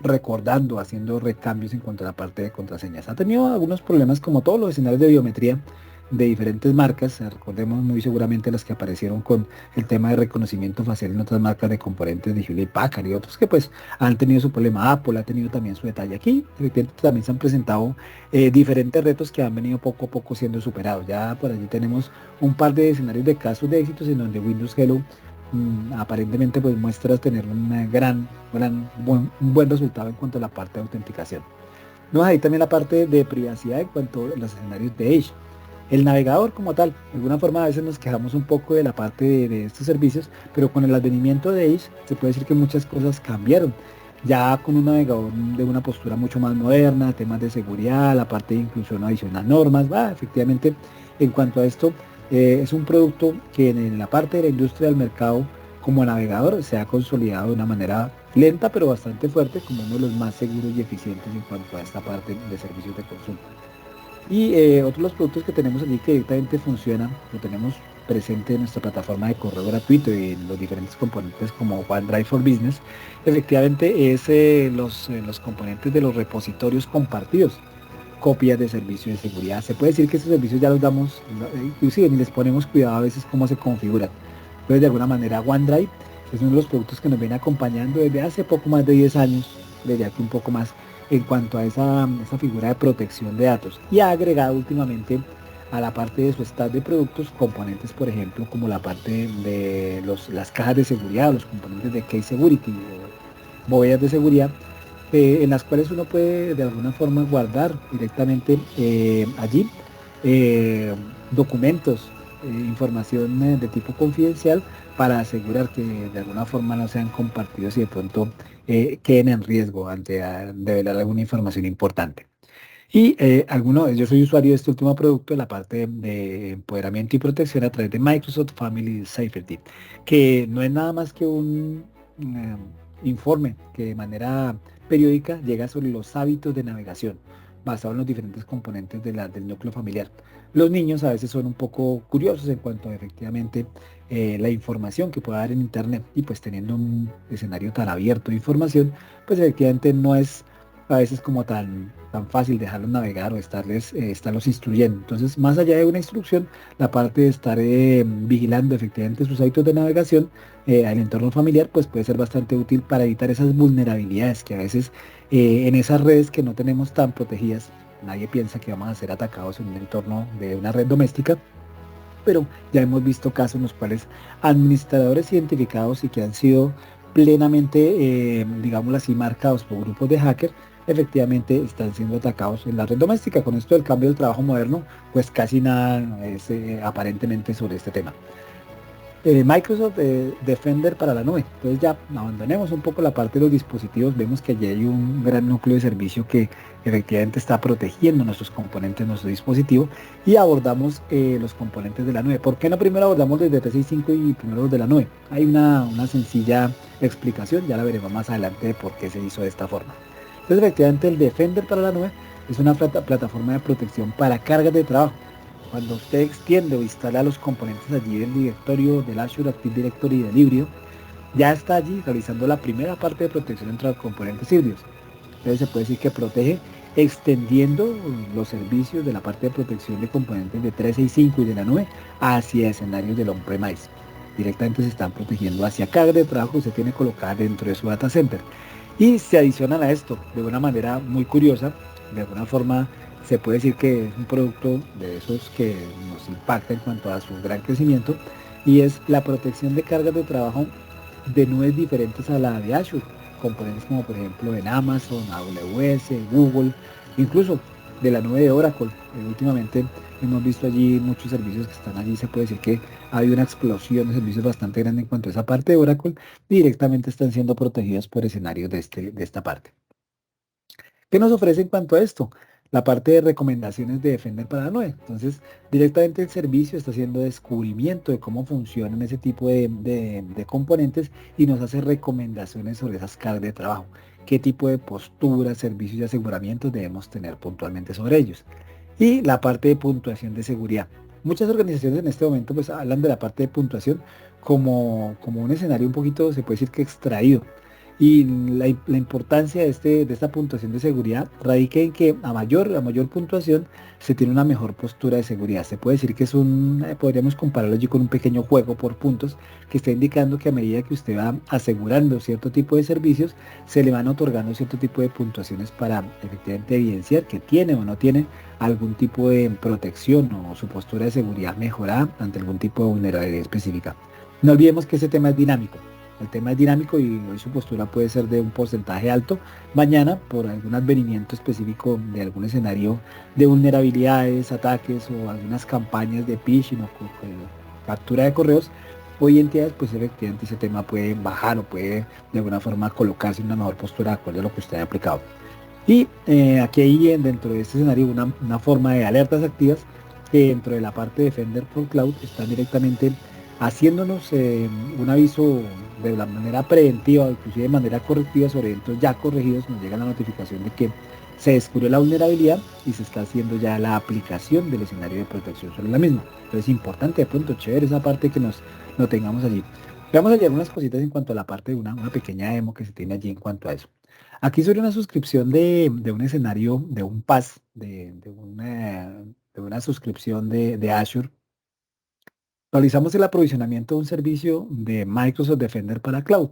recordando, haciendo recambios en cuanto a la parte de contraseñas. Ha tenido algunos problemas como todos los escenarios de biometría de diferentes marcas, recordemos muy seguramente las que aparecieron con el tema de reconocimiento facial en otras marcas de componentes de Hewlett Packard y otros que pues han tenido su problema. Apple ha tenido también su detalle aquí. Efectivamente también se han presentado diferentes retos que han venido poco a poco siendo superados. Ya por allí tenemos un par de escenarios de casos de éxitos en donde Windows Hello aparentemente pues muestras tener un buen resultado en cuanto a la parte de autenticación. No, ahí también la parte de privacidad en cuanto a los escenarios de Edge. El navegador como tal, de alguna forma a veces nos quejamos un poco de la parte de estos servicios, pero con el advenimiento de Edge se puede decir que muchas cosas cambiaron. Ya con un navegador de una postura mucho más moderna, temas de seguridad, la parte de inclusión adicional, normas, efectivamente, en cuanto a esto, es un producto que en la parte de la industria del mercado como navegador se ha consolidado de una manera lenta pero bastante fuerte como uno de los más seguros y eficientes en cuanto a esta parte de servicios de consulta. Y otros los productos que tenemos allí que directamente funcionan, lo tenemos presente en nuestra plataforma de correo gratuito y en los diferentes componentes como OneDrive for Business, efectivamente es los componentes de los repositorios compartidos, copias de servicios de seguridad. Se puede decir que estos servicios ya los damos, inclusive ni les ponemos cuidado a veces cómo se configuran. Entonces de alguna manera OneDrive es uno de los productos que nos viene acompañando desde hace poco más de 10 años, desde aquí un poco más, en cuanto a esa figura de protección de datos. Y ha agregado últimamente a la parte de su stack de productos componentes, por ejemplo, como la parte de las cajas de seguridad, los componentes de Case Security, bóvedas de seguridad, en las cuales uno puede de alguna forma guardar directamente allí eh, documentos, información de tipo confidencial para asegurar que de alguna forma no sean compartidos y de pronto queden en riesgo ante develar alguna información importante. Y yo soy usuario de este último producto, de la parte de empoderamiento y protección a través de Microsoft Family Safety, que no es nada más que un eh, informe que de manera periódica llega sobre los hábitos de navegación basado en los diferentes componentes del núcleo familiar. Los niños a veces son un poco curiosos en cuanto a efectivamente la información que pueda dar en internet y pues teniendo un escenario tan abierto de información, pues efectivamente no es a veces como tan fácil dejarlos navegar o estarlos instruyendo. Entonces, más allá de una instrucción, la parte de estar vigilando efectivamente sus hábitos de navegación, al entorno familiar, pues puede ser bastante útil para evitar esas vulnerabilidades que a veces en esas redes que no tenemos tan protegidas, nadie piensa que vamos a ser atacados en un entorno de una red doméstica, pero ya hemos visto casos en los cuales administradores identificados y que han sido plenamente, digámoslo así, marcados por grupos de hackers, efectivamente están siendo atacados en la red doméstica. Con esto del cambio del trabajo moderno, pues casi nada es aparentemente sobre este tema. Microsoft Defender para la nube. Entonces ya abandonemos un poco la parte de los dispositivos, vemos que allí hay un gran núcleo de servicio que efectivamente está protegiendo nuestros componentes, nuestro dispositivo, y abordamos los componentes de la nube. ¿Por qué no primero abordamos desde 365 y primero los de la nube? Hay una sencilla explicación, ya la veremos más adelante de por qué se hizo de esta forma. Entonces efectivamente el Defender para la nube es una plataforma de protección para cargas de trabajo. Cuando usted extiende o instala los componentes allí del directorio del Azure Active Directory del híbrido, ya está allí realizando la primera parte de protección entre los componentes híbridos. Entonces se puede decir que protege extendiendo los servicios de la parte de protección de componentes de 365 y de la nube hacia escenarios del on-premise. Directamente se están protegiendo hacia carga de trabajo que usted tiene colocada dentro de su data center. Y se adicionan a esto de una manera muy curiosa, de alguna forma se puede decir que es un producto de esos que nos impacta en cuanto a su gran crecimiento, y es la protección de cargas de trabajo de nubes diferentes a la de Azure, componentes como por ejemplo en Amazon, AWS, Google, incluso de la nube de Oracle. Últimamente hemos visto allí muchos servicios que están allí, se puede decir que ha habido una explosión de servicios bastante grande en cuanto a esa parte de Oracle, directamente están siendo protegidos por escenarios de esta parte. ¿Qué nos ofrece en cuanto a esto? La parte de recomendaciones de Defender para la nube. Entonces, directamente el servicio está haciendo descubrimiento de cómo funcionan ese tipo de componentes y nos hace recomendaciones sobre esas cargas de trabajo. Qué tipo de posturas, servicios y aseguramientos debemos tener puntualmente sobre ellos. Y la parte de puntuación de seguridad. Muchas organizaciones en este momento pues hablan de la parte de puntuación como un escenario un poquito, se puede decir que extraído. Y la importancia de esta puntuación de seguridad radica en que a mayor puntuación se tiene una mejor postura de seguridad. Se puede decir que es podríamos compararlo allí con un pequeño juego por puntos que está indicando que a medida que usted va asegurando cierto tipo de servicios, se le van otorgando cierto tipo de puntuaciones para efectivamente evidenciar que tiene o no tiene algún tipo de protección o su postura de seguridad mejorada ante algún tipo de vulnerabilidad específica. No olvidemos que ese tema es dinámico. El tema es dinámico y hoy su postura puede ser de un porcentaje alto. Mañana, por algún advenimiento específico de algún escenario de vulnerabilidades, ataques o algunas campañas de phishing o captura de correos, hoy en día, pues efectivamente ese tema puede bajar o puede de alguna forma colocarse en una mejor postura de acuerdo a lo que usted haya aplicado. Y aquí hay dentro de este escenario una forma de alertas activas que dentro de la parte de Defender for Cloud están directamente haciéndonos un aviso de la manera preventiva, inclusive de manera correctiva sobre eventos ya corregidos. Nos llega la notificación de que se descubrió la vulnerabilidad y se está haciendo ya la aplicación del escenario de protección sobre la misma. Entonces importante, de pronto, chévere esa parte que lo tengamos allí. Vamos a llevar unas cositas en cuanto a la parte de una pequeña demo que se tiene allí en cuanto a eso. Aquí sobre una suscripción de un escenario, de un PaaS, de una suscripción de Azure. Realizamos el aprovisionamiento de un servicio de Microsoft Defender para Cloud.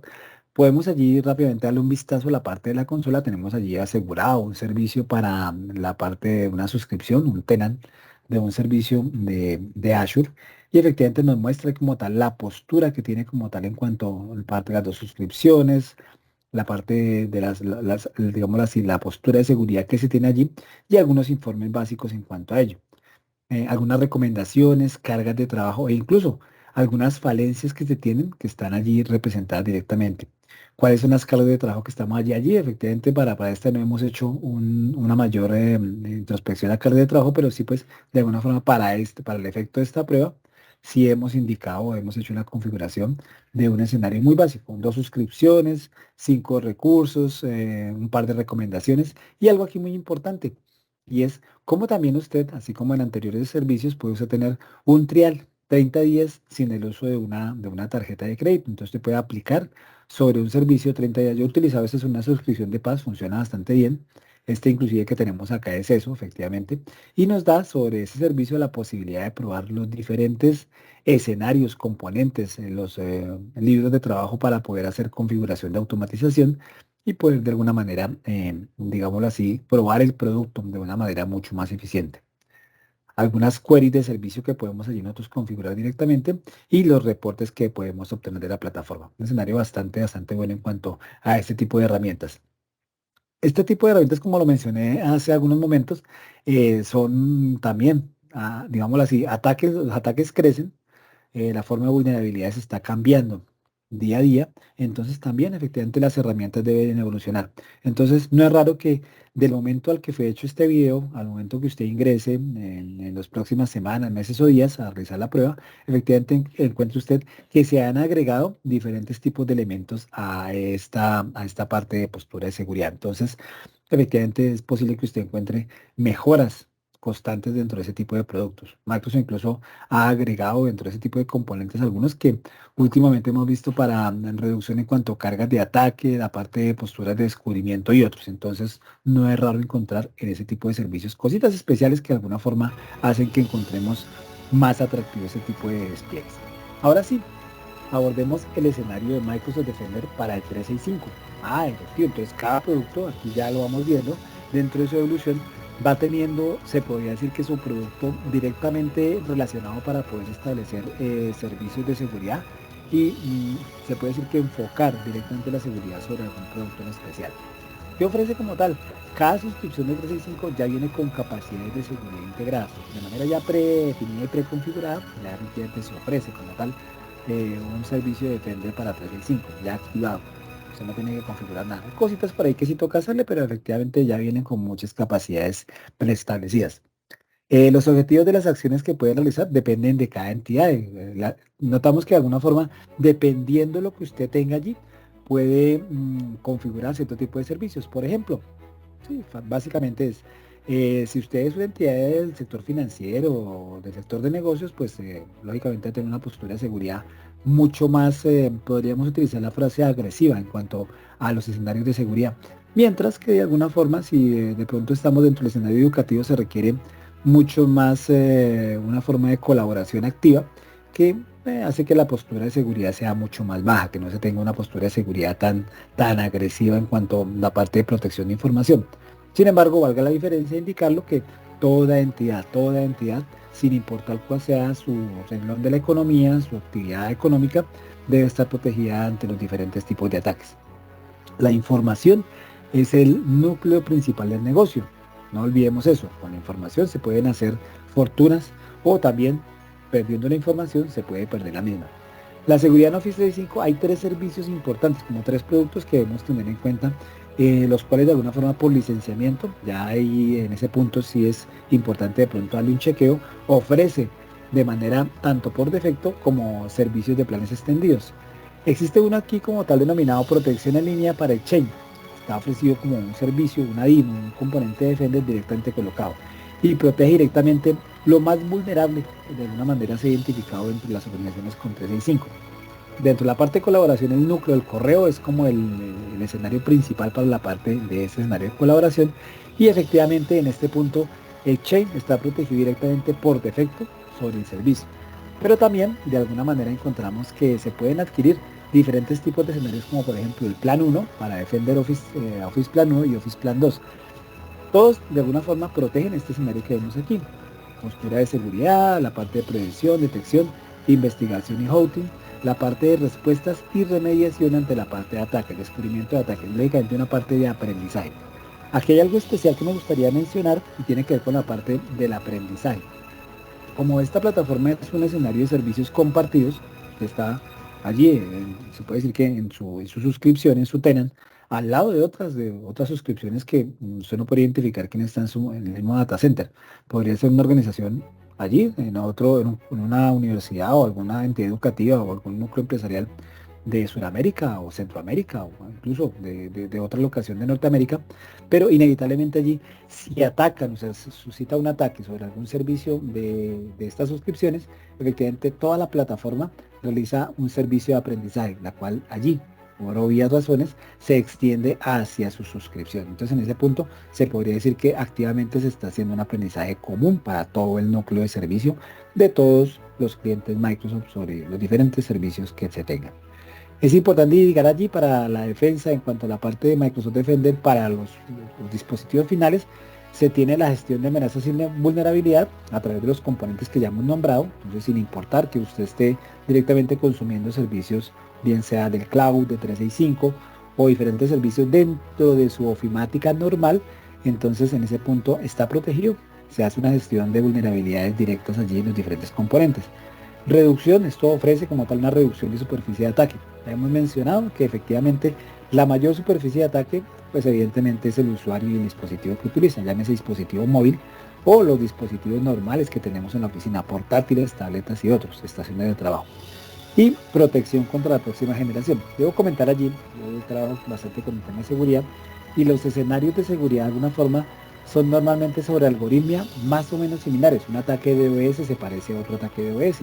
Podemos allí rápidamente darle un vistazo a la parte de la consola. Tenemos allí asegurado un servicio para la parte de una suscripción, un tenant de un servicio de Azure. Y efectivamente nos muestra como tal la postura que tiene como tal en cuanto a la parte de las dos suscripciones, la parte de digamos así, la postura de seguridad que se tiene allí y algunos informes básicos en cuanto a ello. Algunas recomendaciones, cargas de trabajo e incluso algunas falencias que se tienen que están allí representadas directamente. ¿Cuáles son las cargas de trabajo que estamos allí? Efectivamente, para esta no hemos hecho una mayor introspección a carga de trabajo, pero sí, pues, de alguna forma para el efecto de esta prueba, sí hemos indicado o hemos hecho una configuración de un escenario muy básico, dos suscripciones, cinco recursos, un par de recomendaciones y algo aquí muy importante, y es como también usted, así como en anteriores servicios, puede usted tener un trial, 30 días sin el uso de una tarjeta de crédito. Entonces usted puede aplicar sobre un servicio 30 días. Yo he utilizado, esta es una suscripción de paz, funciona bastante bien. Este inclusive que tenemos acá es eso, efectivamente. Y nos da sobre ese servicio la posibilidad de probar los diferentes escenarios, componentes, los libros de trabajo para poder hacer configuración de automatización y poder de alguna manera, digámoslo así, probar el producto de una manera mucho más eficiente. algunas queries de servicio que podemos allí nosotros configurar directamente y los reportes que podemos obtener de la plataforma. Un escenario bastante bueno en cuanto a este tipo de herramientas. Este tipo de herramientas, como lo mencioné hace algunos momentos, son también, digámoslo así, los ataques crecen, la forma de vulnerabilidades está cambiando día a día, entonces también efectivamente las herramientas deben evolucionar. Entonces no es raro que del momento al que fue hecho este video, al momento que usted ingrese en las próximas semanas, meses o días a realizar la prueba, efectivamente encuentre usted que se han agregado diferentes tipos de elementos a esta parte de postura de seguridad. Entonces, efectivamente es posible que usted encuentre mejoras constantes dentro de ese tipo de productos. Microsoft incluso ha agregado dentro de ese tipo de componentes algunos que últimamente hemos visto para reducción en cuanto a cargas de ataque, la parte de posturas de descubrimiento y otros. Entonces, no es raro encontrar en ese tipo de servicios cositas especiales que de alguna forma hacen que encontremos más atractivo ese tipo de despliegues. Ahora sí, abordemos el escenario de Microsoft Defender para el 365. Efectivo, entonces cada producto, aquí ya lo vamos viendo, dentro de su evolución va teniendo, se podría decir que su producto directamente relacionado para poder establecer servicios de seguridad y se puede decir que enfocar directamente la seguridad sobre algún producto en especial. ¿Qué ofrece como tal? Cada suscripción de 365 ya viene con capacidades de seguridad integradas. De manera ya predefinida y preconfigurada, ya efectivamente se ofrece como tal un servicio de Defender para 365, ya activado. Usted no tiene que configurar nada. Hay cositas por ahí que sí toca hacerle, pero efectivamente ya vienen con muchas capacidades preestablecidas. Los objetivos de las acciones que puede realizar dependen de cada entidad. Notamos que de alguna forma, dependiendo de lo que usted tenga allí, puede configurar cierto tipo de servicios. Por ejemplo, sí, básicamente es, si usted es una entidad del sector financiero o del sector de negocios, pues lógicamente tiene una postura de seguridad mucho más, podríamos utilizar la frase agresiva en cuanto a los escenarios de seguridad. Mientras que de alguna forma, si de pronto estamos dentro del escenario educativo, se requiere mucho más una forma de colaboración activa que hace que la postura de seguridad sea mucho más baja, que no se tenga una postura de seguridad tan agresiva en cuanto a la parte de protección de información. Sin embargo, valga la diferencia indicarlo que toda entidad, sin importar cuál sea su renglón de la economía, su actividad económica, debe estar protegida ante los diferentes tipos de ataques. La información es el núcleo principal del negocio. No olvidemos eso. Con la información se pueden hacer fortunas o también perdiendo la información se puede perder la misma. La seguridad en Office 365 hay tres servicios importantes, como tres productos que debemos tener en cuenta, los cuales de alguna forma por licenciamiento, ya ahí en ese punto sí es importante de pronto darle un chequeo, ofrece de manera tanto por defecto como servicios de planes extendidos. Existe uno aquí como tal denominado protección en línea para Exchange. Está ofrecido como un servicio, una DIM, un componente de Defender directamente colocado y protege directamente lo más vulnerable, de alguna manera se ha identificado entre las organizaciones con 365. Dentro de la parte de colaboración, el núcleo del correo es como el escenario principal para la parte de ese escenario de colaboración y efectivamente en este punto Exchange está protegido directamente por defecto sobre el servicio. Pero también de alguna manera encontramos que se pueden adquirir diferentes tipos de escenarios como por ejemplo el plan 1 para Defender Office, Office Plan 1 y Office Plan 2. Todos de alguna forma protegen este escenario que vemos aquí. Postura de seguridad, la parte de prevención, detección, investigación y hosting, la parte de respuestas y remediación ante la parte de ataque, descubrimiento de ataque, lógicamente una parte de aprendizaje. Aquí hay algo especial que me gustaría mencionar y tiene que ver con la parte del aprendizaje. Como esta plataforma es un escenario de servicios compartidos, que está allí, se puede decir que en su suscripción, en su tenant, al lado de otras suscripciones que usted no puede identificar quién está en el mismo data center. Podría ser una organización allí, en una universidad o alguna entidad educativa o algún núcleo empresarial de Sudamérica o Centroamérica o incluso de otra locación de Norteamérica, pero inevitablemente allí si atacan, o sea, se suscita un ataque sobre algún servicio de estas suscripciones, efectivamente toda la plataforma realiza un servicio de aprendizaje, la cual allí, por obvias razones, se extiende hacia su suscripción. Entonces, en ese punto, se podría decir que activamente se está haciendo un aprendizaje común para todo el núcleo de servicio de todos los clientes Microsoft sobre los diferentes servicios que se tengan. Es importante indicar allí para la defensa en cuanto a la parte de Microsoft Defender para los dispositivos finales, Se tiene la gestión de amenazas y vulnerabilidad a través de los componentes que ya hemos nombrado. Entonces, sin importar que usted esté directamente consumiendo servicios, bien sea del cloud, de 365 o diferentes servicios dentro de su ofimática normal, entonces en ese punto está protegido. Se hace una gestión de vulnerabilidades directas allí en los diferentes componentes. Reducción, esto ofrece como tal una reducción de superficie de ataque. Ya hemos mencionado que efectivamente la mayor superficie de ataque, pues evidentemente es el usuario y el dispositivo que utilizan, llámese dispositivo móvil o los dispositivos normales que tenemos en la oficina, portátiles, tabletas y otros, estaciones de trabajo. Y protección contra la próxima generación. Debo comentar allí, yo trabajo bastante con el tema de seguridad y los escenarios de seguridad de alguna forma son normalmente sobre algoritmia más o menos similares. Un ataque de DOS se parece a otro ataque de DOS.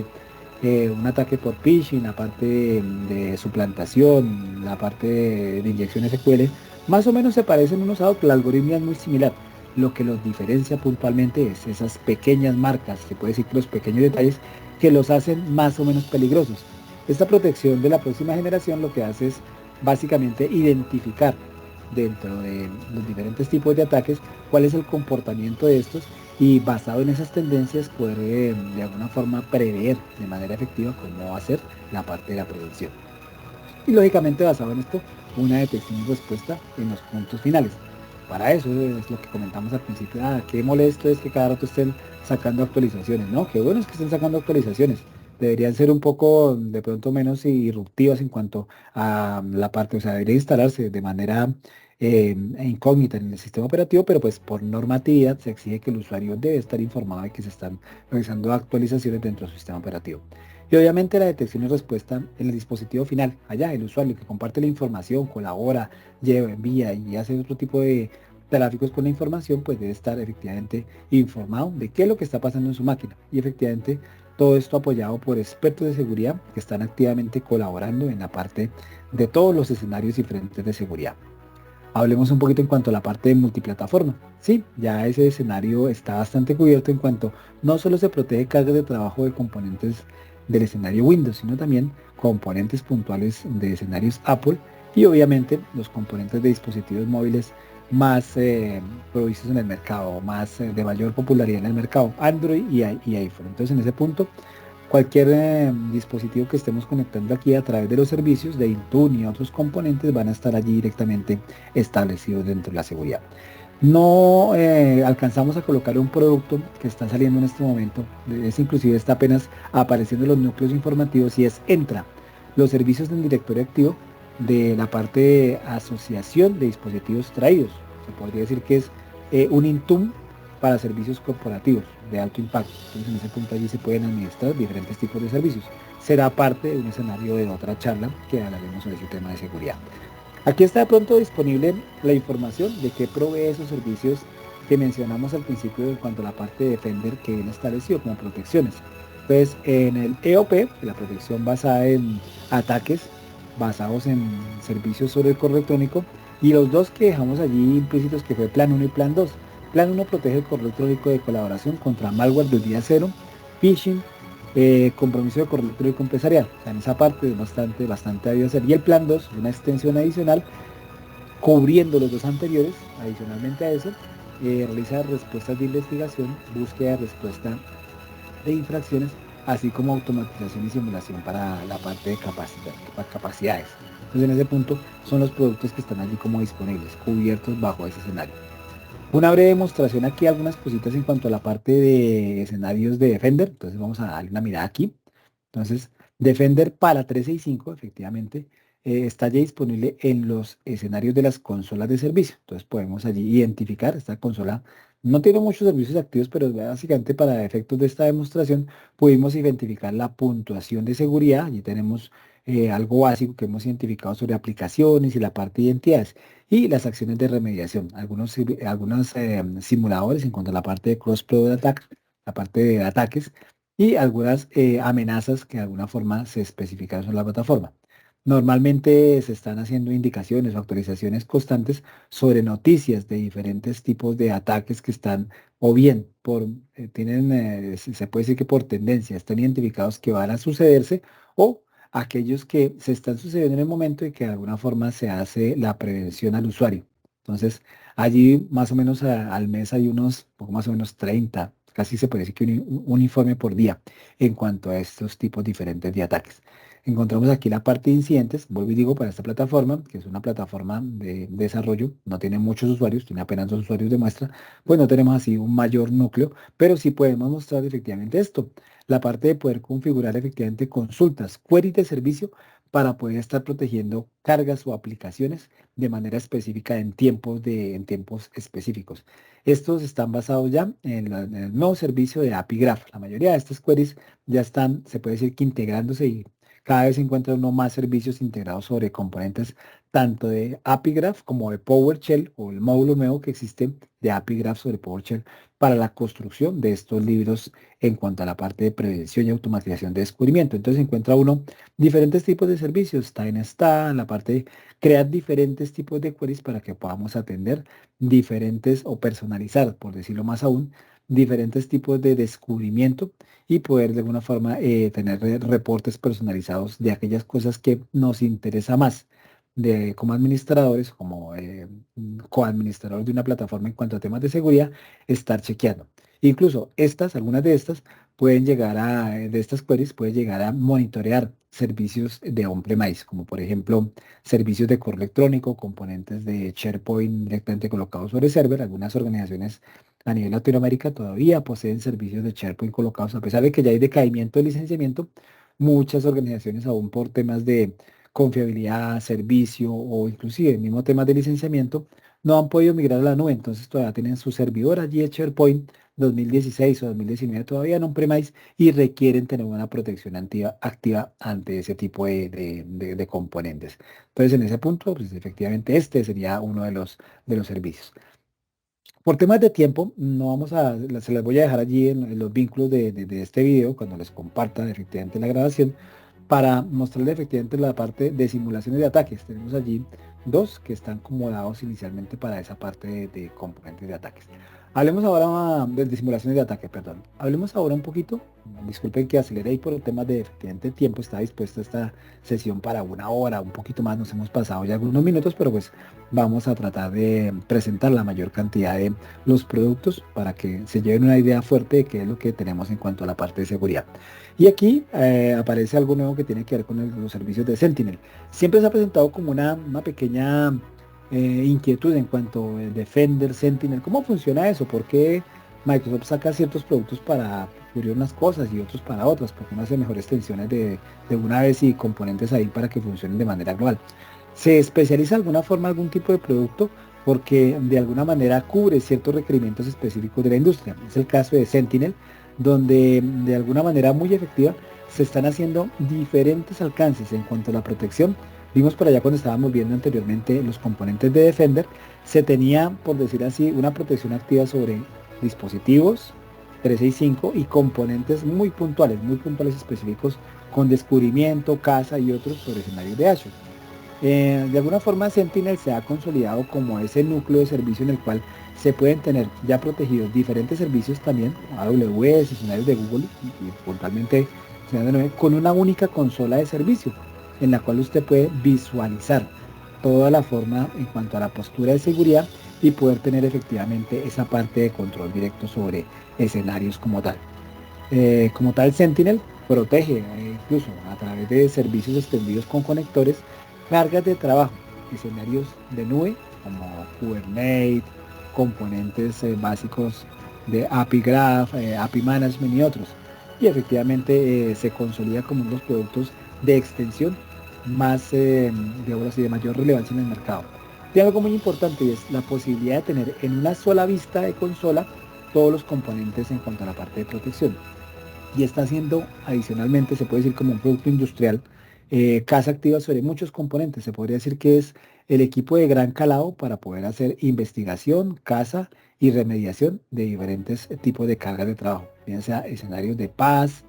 Un ataque por phishing, la parte de suplantación, la parte de inyección SQL, más o menos se parecen unos a otros, la algoritmia es muy similar. Lo que los diferencia puntualmente es esas pequeñas marcas, se puede decir que los pequeños detalles que los hacen más o menos peligrosos. Esta protección de la próxima generación lo que hace es básicamente identificar dentro de los diferentes tipos de ataques cuál es el comportamiento de estos y basado en esas tendencias poder de alguna forma prever de manera efectiva cómo hacer la parte de la prevención. Y lógicamente basado en esto, una detección y respuesta en los puntos finales. Para eso es lo que comentamos al principio, qué molesto es que cada rato estén sacando actualizaciones, ¿no? Qué bueno es que estén sacando actualizaciones. Deberían ser un poco de pronto menos irruptivas en cuanto a la parte, o sea, debería instalarse de manera incógnita en el sistema operativo, pero pues por normatividad se exige que el usuario debe estar informado de que se están realizando actualizaciones dentro de su sistema operativo. Y obviamente la detección y respuesta en el dispositivo final, allá el usuario que comparte la información, colabora, lleva, envía y hace otro tipo de tráficos con la información, pues debe estar efectivamente informado de qué es lo que está pasando en su máquina. Y efectivamente todo esto apoyado por expertos de seguridad que están activamente colaborando en la parte de todos los escenarios diferentes de seguridad. Hablemos un poquito en cuanto a la parte de multiplataforma. Sí, ya ese escenario está bastante cubierto en cuanto no solo se protege cargas de trabajo de componentes del escenario Windows, sino también componentes puntuales de escenarios Apple y obviamente los componentes de dispositivos móviles más provistos en el mercado, más de mayor popularidad en el mercado, Android y iPhone. Entonces en ese punto cualquier dispositivo que estemos conectando aquí a través de los servicios de Intune y otros componentes van a estar allí directamente establecidos dentro de la seguridad. No alcanzamos a colocar un producto que está saliendo en este momento, es inclusive está apenas apareciendo en los núcleos informativos y es Entra, los servicios del directorio activo de la parte de asociación de dispositivos traídos. Se podría decir que es un Intune para servicios corporativos de alto impacto. Entonces en ese punto allí se pueden administrar diferentes tipos de servicios. Será parte de un escenario de otra charla que hablaremos sobre ese tema de seguridad. Aquí está de pronto disponible la información de qué provee esos servicios que mencionamos al principio en cuanto a la parte de Defender que viene establecido como protecciones. Entonces en el EOP, la protección basada en ataques basados en servicios sobre el correo electrónico, y los dos que dejamos allí implícitos que fue Plan 1 y Plan 2. Plan 1 protege el correo electrónico de colaboración contra malware del día cero, phishing, compromiso de correo electrónico empresarial. O sea, en esa parte es bastante a hacer. Y el plan 2, una extensión adicional, cubriendo los dos anteriores, adicionalmente a eso, realiza respuestas de investigación, búsqueda de respuesta de infracciones, así como automatización y simulación para la parte de capacidades. Entonces en ese punto son los productos que están allí como disponibles, cubiertos bajo ese escenario. Una breve demostración aquí, algunas cositas en cuanto a la parte de escenarios de Defender. Entonces vamos a darle una mirada aquí. Entonces, Defender para 365, efectivamente, está ya disponible en los escenarios de las consolas de servicio. Entonces podemos allí identificar esta consola. No tiene muchos servicios activos, pero básicamente para efectos de esta demostración pudimos identificar la puntuación de seguridad. Allí tenemos algo básico que hemos identificado sobre aplicaciones y la parte de identidades y las acciones de remediación. Algunos simuladores en cuanto a la parte de cross-product attack, la parte de ataques y algunas amenazas que de alguna forma se especificaron en la plataforma. Normalmente se están haciendo indicaciones o actualizaciones constantes sobre noticias de diferentes tipos de ataques que están o bien se puede decir que por tendencia están identificados que van a sucederse o aquellos que se están sucediendo en el momento y que de alguna forma se hace la prevención al usuario. Entonces, Allí más o menos al mes hay unos, poco más o menos 30, casi se puede decir que un informe por día en cuanto a estos tipos diferentes de ataques. Encontramos aquí la parte de incidentes, vuelvo y digo, para esta plataforma, que es una plataforma de desarrollo, no tiene muchos usuarios, tiene apenas 2 usuarios de muestra, pues no tenemos así un mayor núcleo, pero sí podemos mostrar efectivamente esto, la parte de poder configurar efectivamente consultas, queries de servicio para poder estar protegiendo cargas o aplicaciones de manera específica en tiempos específicos. Estos están basados ya en el nuevo servicio de API Graph. La mayoría de estas queries ya están, se puede decir que integrándose y cada vez se encuentran uno más servicios integrados sobre componentes tanto de API Graph como de PowerShell o el módulo nuevo que existe de API Graph sobre PowerShell para la construcción de estos libros en cuanto a la parte de prevención y automatización de descubrimiento. Entonces encuentra uno diferentes tipos de servicios. Está en la parte de crear diferentes tipos de queries para que podamos atender diferentes o personalizar, por decirlo más aún, diferentes tipos de descubrimiento y poder de alguna forma tener reportes personalizados de aquellas cosas que nos interesa más de, como administradores, como coadministrador de una plataforma en cuanto a temas de seguridad, estar chequeando. Incluso algunas de estas pueden llegar de estas queries, puede llegar a monitorear servicios de on-premise, como por ejemplo servicios de correo electrónico, componentes de SharePoint directamente colocados sobre server. Algunas organizaciones a nivel Latinoamérica todavía poseen servicios de SharePoint colocados, a pesar de que ya hay decaimiento de licenciamiento, muchas organizaciones aún por temas de confiabilidad, servicio o inclusive mismo temas de licenciamiento, no han podido migrar a la nube, entonces todavía tienen su servidor allí de SharePoint 2016 o 2019 todavía en on-premise y requieren tener una protección activa ante ese tipo de componentes. Entonces, en ese punto, pues efectivamente este sería uno de los servicios. Por temas de tiempo, no vamos a, se las voy a dejar allí en los vínculos de este video cuando les compartan efectivamente la grabación para mostrarles efectivamente la parte de simulaciones de ataques. Tenemos allí dos que están acomodados inicialmente para esa parte de componentes de ataques. Hablemos ahora de simulaciones de ataque, perdón. Hablemos ahora un poquito, disculpen que aceleré ahí por el tema de efectivamente tiempo, está dispuesta esta sesión para 1 hora, un poquito más, nos hemos pasado ya algunos minutos, pero pues vamos a tratar de presentar la mayor cantidad de los productos para que se lleven una idea fuerte de qué es lo que tenemos en cuanto a la parte de seguridad. Y aquí aparece algo nuevo que tiene que ver con los servicios de Sentinel. Siempre se ha presentado como una pequeña inquietud en cuanto a Defender, Sentinel. ¿Cómo funciona eso? ¿Por qué Microsoft saca ciertos productos para cubrir unas cosas y otros para otras? ¿Por qué no hace mejores tensiones de una vez y componentes ahí para que funcionen de manera global? Se especializa de alguna forma algún tipo de producto porque de alguna manera cubre ciertos requerimientos específicos de la industria. Es el caso de Sentinel, donde de alguna manera muy efectiva se están haciendo diferentes alcances en cuanto a la protección. Vimos por allá cuando estábamos viendo anteriormente los componentes de Defender, se tenía, por decir así, una protección activa sobre dispositivos 365 y componentes muy puntuales específicos con descubrimiento, caza y otros sobre escenarios de Azure. De alguna forma Sentinel se ha consolidado como ese núcleo de servicio en el cual se pueden tener ya protegidos diferentes servicios también, AWS, escenarios de Google y puntualmente con una única consola de servicio en la cual usted puede visualizar toda la forma en cuanto a la postura de seguridad y poder tener efectivamente esa parte de control directo sobre escenarios como tal, Sentinel protege incluso a través de servicios extendidos con conectores, cargas de trabajo, escenarios de nube como Kubernetes, componentes básicos de API Graph, API Management y otros. Y efectivamente se consolida como uno de los productos de extensión más, digamos así, de mayor relevancia en el mercado. Tiene algo muy importante y es la posibilidad de tener en una sola vista de consola todos los componentes en cuanto a la parte de protección y está haciendo adicionalmente, se puede decir como un producto industrial, casa activa sobre muchos componentes. Se podría decir que es el equipo de gran calado para poder hacer investigación, caza y remediación de diferentes tipos de cargas de trabajo, bien sea escenarios de paz,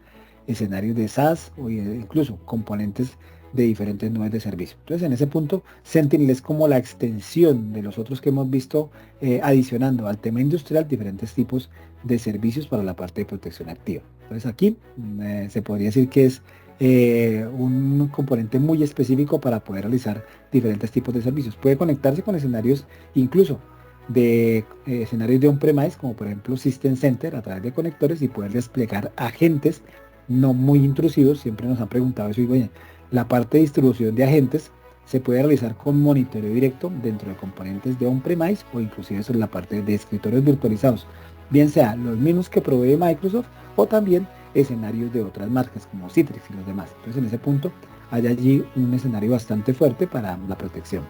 escenarios de SaaS o incluso componentes de diferentes nubes de servicio. Entonces, en ese punto, Sentinel es como la extensión de los otros que hemos visto, adicionando al tema industrial diferentes tipos de servicios para la parte de protección activa. Entonces aquí se podría decir que es un componente muy específico para poder realizar diferentes tipos de servicios. Puede conectarse con escenarios incluso de escenarios de on-premise, como por ejemplo System Center, a través de conectores y poder desplegar agentes no muy intrusivos. Siempre nos han preguntado eso y bueno, la parte de distribución de agentes se puede realizar con monitoreo directo dentro de componentes de on-premise o inclusive sobre la parte de escritorios virtualizados, bien sea los mismos que provee Microsoft o también escenarios de otras marcas como Citrix y los demás. Entonces en ese punto hay allí un escenario bastante fuerte para la protección.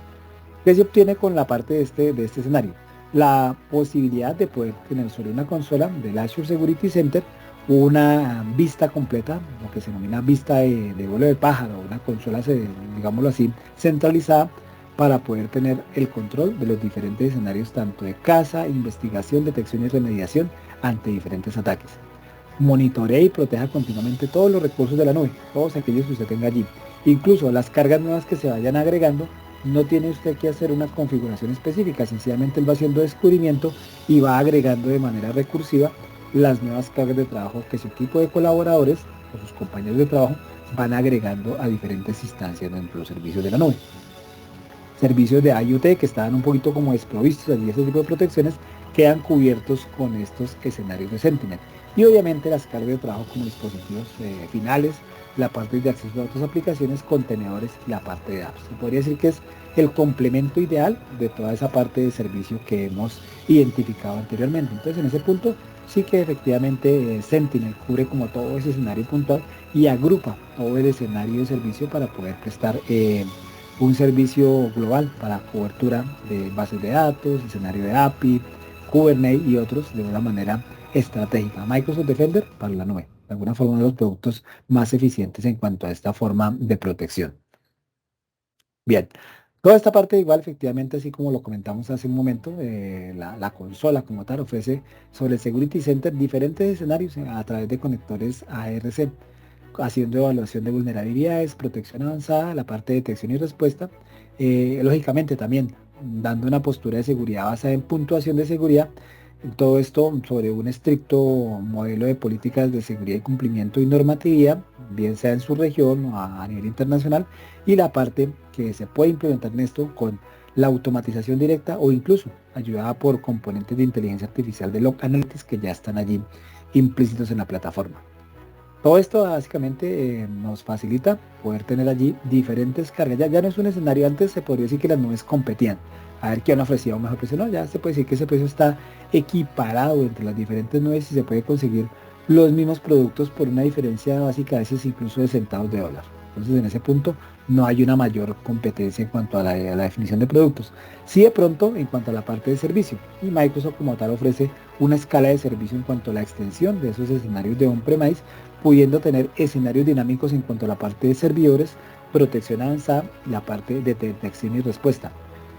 ¿Qué se obtiene con la parte de este escenario? La posibilidad de poder tener sobre una consola del Azure Security Center una vista completa, lo que se denomina vista de vuelo de pájaro, una consola, digámoslo así, centralizada para poder tener el control de los diferentes escenarios, tanto de caza, investigación, detección y remediación ante diferentes ataques. Monitorea y proteja continuamente todos los recursos de la nube, todos aquellos que usted tenga allí. Incluso las cargas nuevas que se vayan agregando, no tiene usted que hacer una configuración específica, sencillamente él va haciendo descubrimiento y va agregando de manera recursiva las nuevas cargas de trabajo que su equipo de colaboradores o sus compañeros de trabajo van agregando a diferentes instancias dentro de los servicios de la nube. Servicios de IoT que estaban un poquito como desprovistos allí, ese tipo de protecciones quedan cubiertos con estos escenarios de Sentinel. Y obviamente las cargas de trabajo como dispositivos finales, la parte de acceso a otras aplicaciones, contenedores y la parte de apps. Se podría decir que es el complemento ideal de toda esa parte de servicio que hemos identificado anteriormente. Entonces en ese punto sí que efectivamente Sentinel cubre como todo ese escenario puntual y agrupa todo el escenario de servicio para poder prestar un servicio global para cobertura de bases de datos, escenario de API, Kubernetes y otros de una manera estratégica. Microsoft Defender para la nube, de alguna forma uno de los productos más eficientes en cuanto a esta forma de protección. Bien, toda esta parte igual efectivamente, así como lo comentamos hace un momento, la consola como tal ofrece sobre el Security Center diferentes escenarios a través de conectores ARC, haciendo evaluación de vulnerabilidades, protección avanzada, la parte de detección y respuesta, lógicamente también dando una postura de seguridad basada en puntuación de seguridad, todo esto sobre un estricto modelo de políticas de seguridad y cumplimiento y normatividad, bien sea en su región o a nivel internacional, y la parte que se puede implementar en esto con la automatización directa o incluso ayudada por componentes de inteligencia artificial de log analytics que ya están allí implícitos en la plataforma. Todo esto básicamente nos facilita poder tener allí diferentes cargas. Ya no es un escenario, antes se podría decir que las nubes competían. A ver quién ofrecía un mejor precio. No, ya se puede decir que ese precio está equiparado entre las diferentes nubes y se puede conseguir los mismos productos por una diferencia básica, a veces incluso de centavos de dólar. Entonces en ese punto no hay una mayor competencia en cuanto a la definición de productos. Sí de pronto en cuanto a la parte de servicio. Y Microsoft como tal ofrece una escala de servicio en cuanto a la extensión de esos escenarios de on-premise, pudiendo tener escenarios dinámicos en cuanto a la parte de servidores, protección avanzada y la parte de detección y respuesta,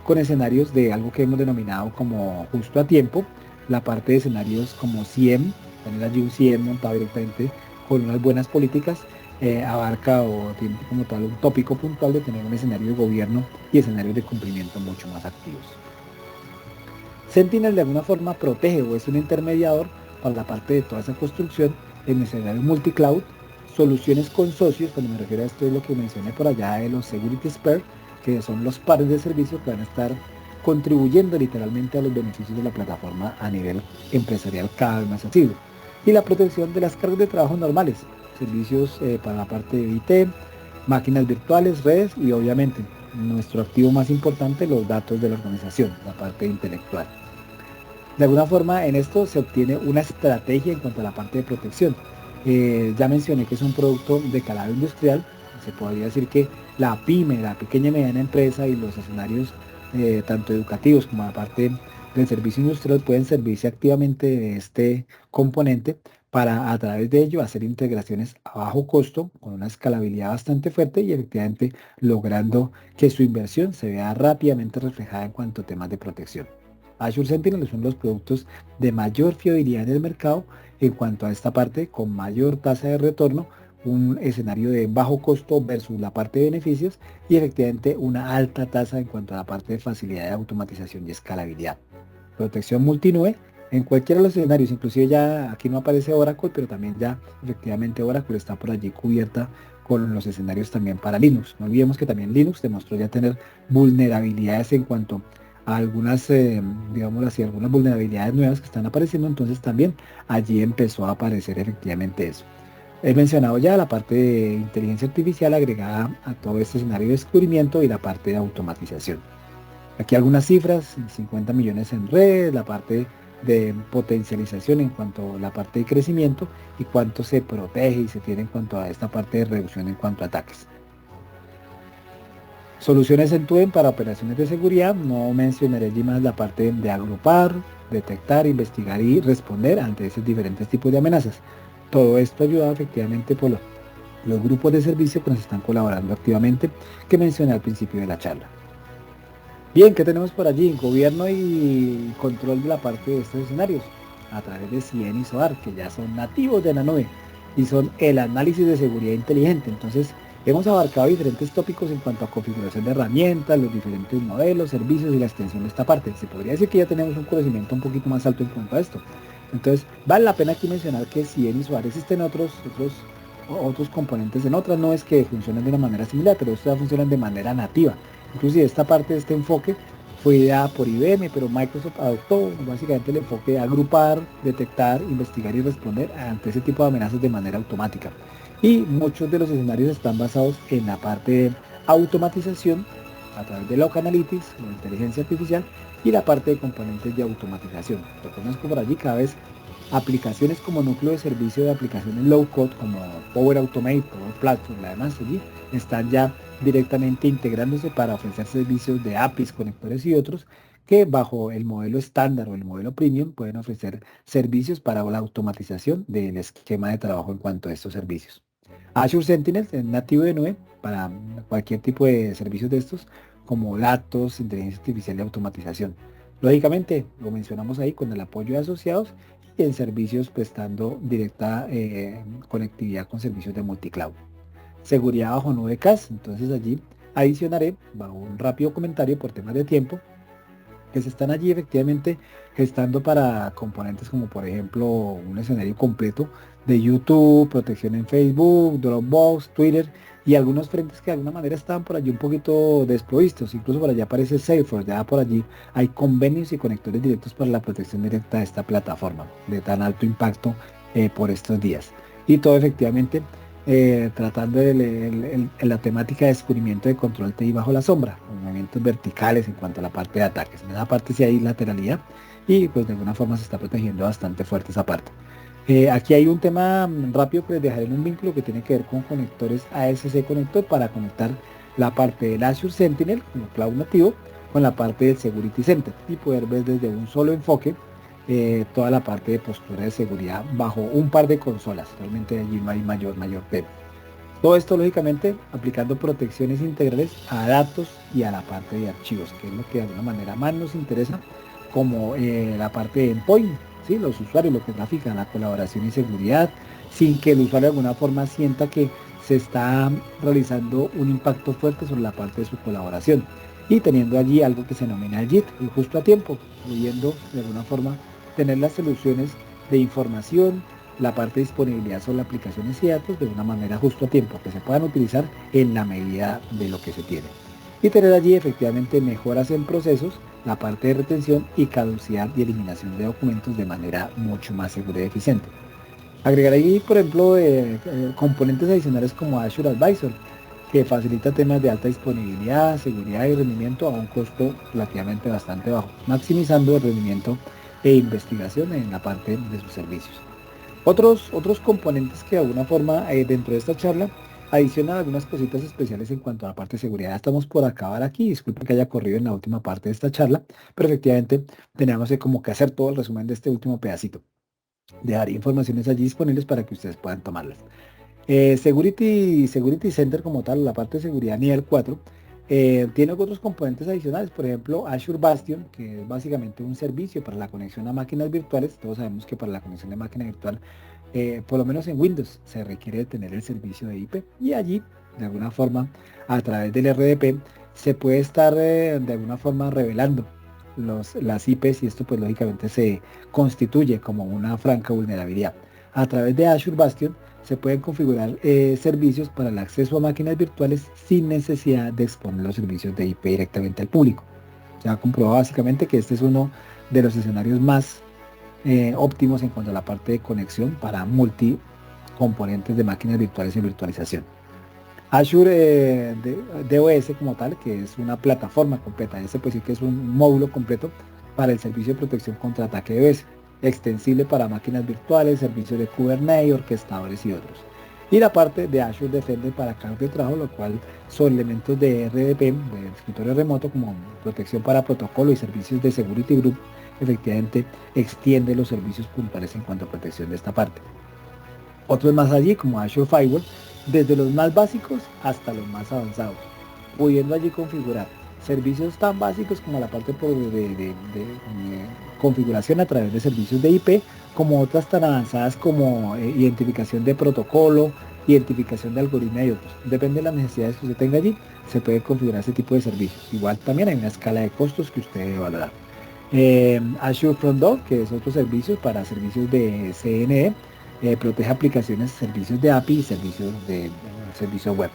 con escenarios de algo que hemos denominado como justo a tiempo, la parte de escenarios como CIEM, tener allí un CIEM montado directamente con unas buenas políticas, abarca o tiene como tal un tópico puntual de tener un escenario de gobierno y escenarios de cumplimiento mucho más activos. Sentinel de alguna forma protege o es un intermediador para la parte de toda esa construcción en escenarios multicloud, soluciones con socios. Cuando me refiero a esto es lo que mencioné por allá de los Security Spare, que son los pares de servicio que van a estar contribuyendo literalmente a los beneficios de la plataforma a nivel empresarial cada vez más accesible. Y la protección de las cargas de trabajo normales, servicios para la parte de IT, máquinas virtuales, redes y obviamente nuestro activo más importante, los datos de la organización, la parte intelectual. De alguna forma en esto se obtiene una estrategia en cuanto a la parte de protección. Ya mencioné que es un producto de calado industrial. Se podría decir que la pyme, la pequeña y mediana empresa y los escenarios tanto educativos como la parte del servicio industrial pueden servirse activamente de este componente para a través de ello hacer integraciones a bajo costo con una escalabilidad bastante fuerte y efectivamente logrando que su inversión se vea rápidamente reflejada en cuanto a temas de protección. Azure Sentinel son los productos de mayor fiabilidad en el mercado en cuanto a esta parte, con mayor tasa de retorno, un escenario de bajo costo versus la parte de beneficios y efectivamente una alta tasa en cuanto a la parte de facilidad de automatización y escalabilidad. Protección multinube en cualquiera de los escenarios, inclusive ya aquí no aparece Oracle, pero también ya efectivamente Oracle está por allí cubierta con los escenarios también para Linux. No olvidemos que también Linux demostró ya tener vulnerabilidades en cuanto a algunas, digamos así, algunas vulnerabilidades nuevas que están apareciendo, entonces también allí empezó a aparecer efectivamente eso. He mencionado ya la parte de inteligencia artificial agregada a todo este escenario de descubrimiento y la parte de automatización. Aquí algunas cifras: 50 millones en red, la parte de potencialización en cuanto a la parte de crecimiento y cuánto se protege y se tiene en cuanto a esta parte de reducción en cuanto a ataques. Soluciones en Tuen para operaciones de seguridad. No mencionaré allí más la parte de agrupar, detectar, investigar y responder ante esos diferentes tipos de amenazas. Todo esto ayuda efectivamente por los grupos de servicio que nos están colaborando activamente, que mencioné al principio de la charla. Bien, ¿qué tenemos por allí? Gobierno y control de la parte de estos escenarios a través de CIEM y SOAR, que ya son nativos de la nube y son el análisis de seguridad inteligente. Entonces, hemos abarcado diferentes tópicos en cuanto a configuración de herramientas, los diferentes modelos, servicios y la extensión de esta parte. Se podría decir que ya tenemos un conocimiento un poquito más alto en cuanto a esto. Entonces, vale la pena aquí mencionar que CIEM y SOAR existen otros componentes en otras, no es que funcionen de una manera similar, pero estos ya funcionan de manera nativa. Inclusive esta parte de este enfoque fue ideada por IBM, pero Microsoft adoptó básicamente el enfoque de agrupar, detectar, investigar y responder ante ese tipo de amenazas de manera automática. Y muchos de los escenarios están basados en la parte de automatización a través de Log Analytics, la inteligencia artificial, y la parte de componentes de automatización. Lo conozco por allí cada vez. Aplicaciones como núcleo de servicio de aplicaciones low code como Power Automate, Power Platform, además allí están ya directamente integrándose para ofrecer servicios de APIs, conectores y otros que bajo el modelo estándar o el modelo premium pueden ofrecer servicios para la automatización del esquema de trabajo en cuanto a estos servicios. Azure Sentinel es nativo de nube para cualquier tipo de servicios de estos, como datos, inteligencia artificial y automatización. Lógicamente, lo mencionamos ahí con el apoyo de asociados y en servicios prestando directa conectividad con servicios de multicloud. Seguridad bajo nube CAS, entonces allí adicionaré, bajo un rápido comentario por temas de tiempo, que se están allí efectivamente gestando para componentes como por ejemplo un escenario completo de YouTube, protección en Facebook, Dropbox, Twitter y algunos frentes que de alguna manera estaban por allí un poquito desprovistos. Incluso por allá aparece Salesforce, ya por allí hay convenios y conectores directos para la protección directa de esta plataforma de tan alto impacto por estos días. Y todo efectivamente tratando la temática de descubrimiento de control TI bajo la sombra, los movimientos verticales en cuanto a la parte de ataques. En esa parte sí hay lateralidad y pues de alguna forma se está protegiendo bastante fuerte esa parte. Aquí hay un tema rápido que les dejaré en un vínculo que tiene que ver con conectores ASC Connector para conectar la parte del Azure Sentinel como cloud nativo con la parte del Security Center y poder ver desde un solo enfoque toda la parte de postura de seguridad bajo un par de consolas. Realmente allí no hay mayor tema. Todo esto lógicamente aplicando protecciones integrales a datos y a la parte de archivos, que es lo que de alguna manera más nos interesa, como la parte de endpoint, ¿sí? Los usuarios, lo que grafica la colaboración y seguridad, sin que el usuario de alguna forma sienta que se está realizando un impacto fuerte sobre la parte de su colaboración. Y teniendo allí algo que se denomina el JIT, el justo a tiempo, pudiendo de alguna forma tener las soluciones de información, la parte de disponibilidad sobre aplicaciones y datos de una manera justo a tiempo, que se puedan utilizar en la medida de lo que se tiene. Y tener allí efectivamente mejoras en procesos, la parte de retención y caducidad y eliminación de documentos de manera mucho más segura y eficiente. Agregar ahí, por ejemplo, componentes adicionales como Azure Advisor, que facilita temas de alta disponibilidad, seguridad y rendimiento a un costo relativamente bastante bajo, maximizando el rendimiento e investigación en la parte de sus servicios. Otros componentes que de alguna forma dentro de esta charla adicionan algunas cositas especiales en cuanto a la parte de seguridad. Ya estamos por acabar aquí, disculpen que haya corrido en la última parte de esta charla, pero efectivamente teníamos como que hacer todo el resumen de este último pedacito. Dejaré informaciones allí disponibles para que ustedes puedan tomarlas. Security Center como tal, la parte de seguridad nivel 4, tiene otros componentes adicionales, por ejemplo Azure Bastion, que es básicamente un servicio para la conexión a máquinas virtuales. Todos sabemos que para la conexión de máquina virtual, por lo menos en Windows, se requiere tener el servicio de IP y allí, de alguna forma, a través del RDP, se puede estar de alguna forma revelando las IPs y esto pues lógicamente se constituye como una franca vulnerabilidad. A través de Azure Bastion se pueden configurar servicios para el acceso a máquinas virtuales sin necesidad de exponer los servicios de IP directamente al público. Se ha comprobado básicamente que este es uno de los escenarios más óptimos en cuanto a la parte de conexión para multi componentes de máquinas virtuales y virtualización. Azure DOS como tal, que es una plataforma completa, este puede decir que es un módulo completo para el servicio de protección contra ataque DOS, extensible para máquinas virtuales, servicios de Kubernetes, orquestadores y otros. Y la parte de Azure Defender para cargas de trabajo, lo cual son elementos de RDP, de escritorio remoto, como protección para protocolo y servicios de Security Group, efectivamente extiende los servicios puntuales en cuanto a protección de esta parte. Otros más allí, como Azure Firewall, desde los más básicos hasta los más avanzados, pudiendo allí configurar servicios tan básicos como la parte de configuración a través de servicios de IP, como otras tan avanzadas como identificación de protocolo, identificación de algoritmo y otros. Depende de las necesidades que usted tenga allí, se puede configurar ese tipo de servicios. Igual también hay una escala de costos que usted debe valorar. Azure Front Door, que es otro servicio para servicios de CNE, protege aplicaciones, servicios de API y servicios de servicio web.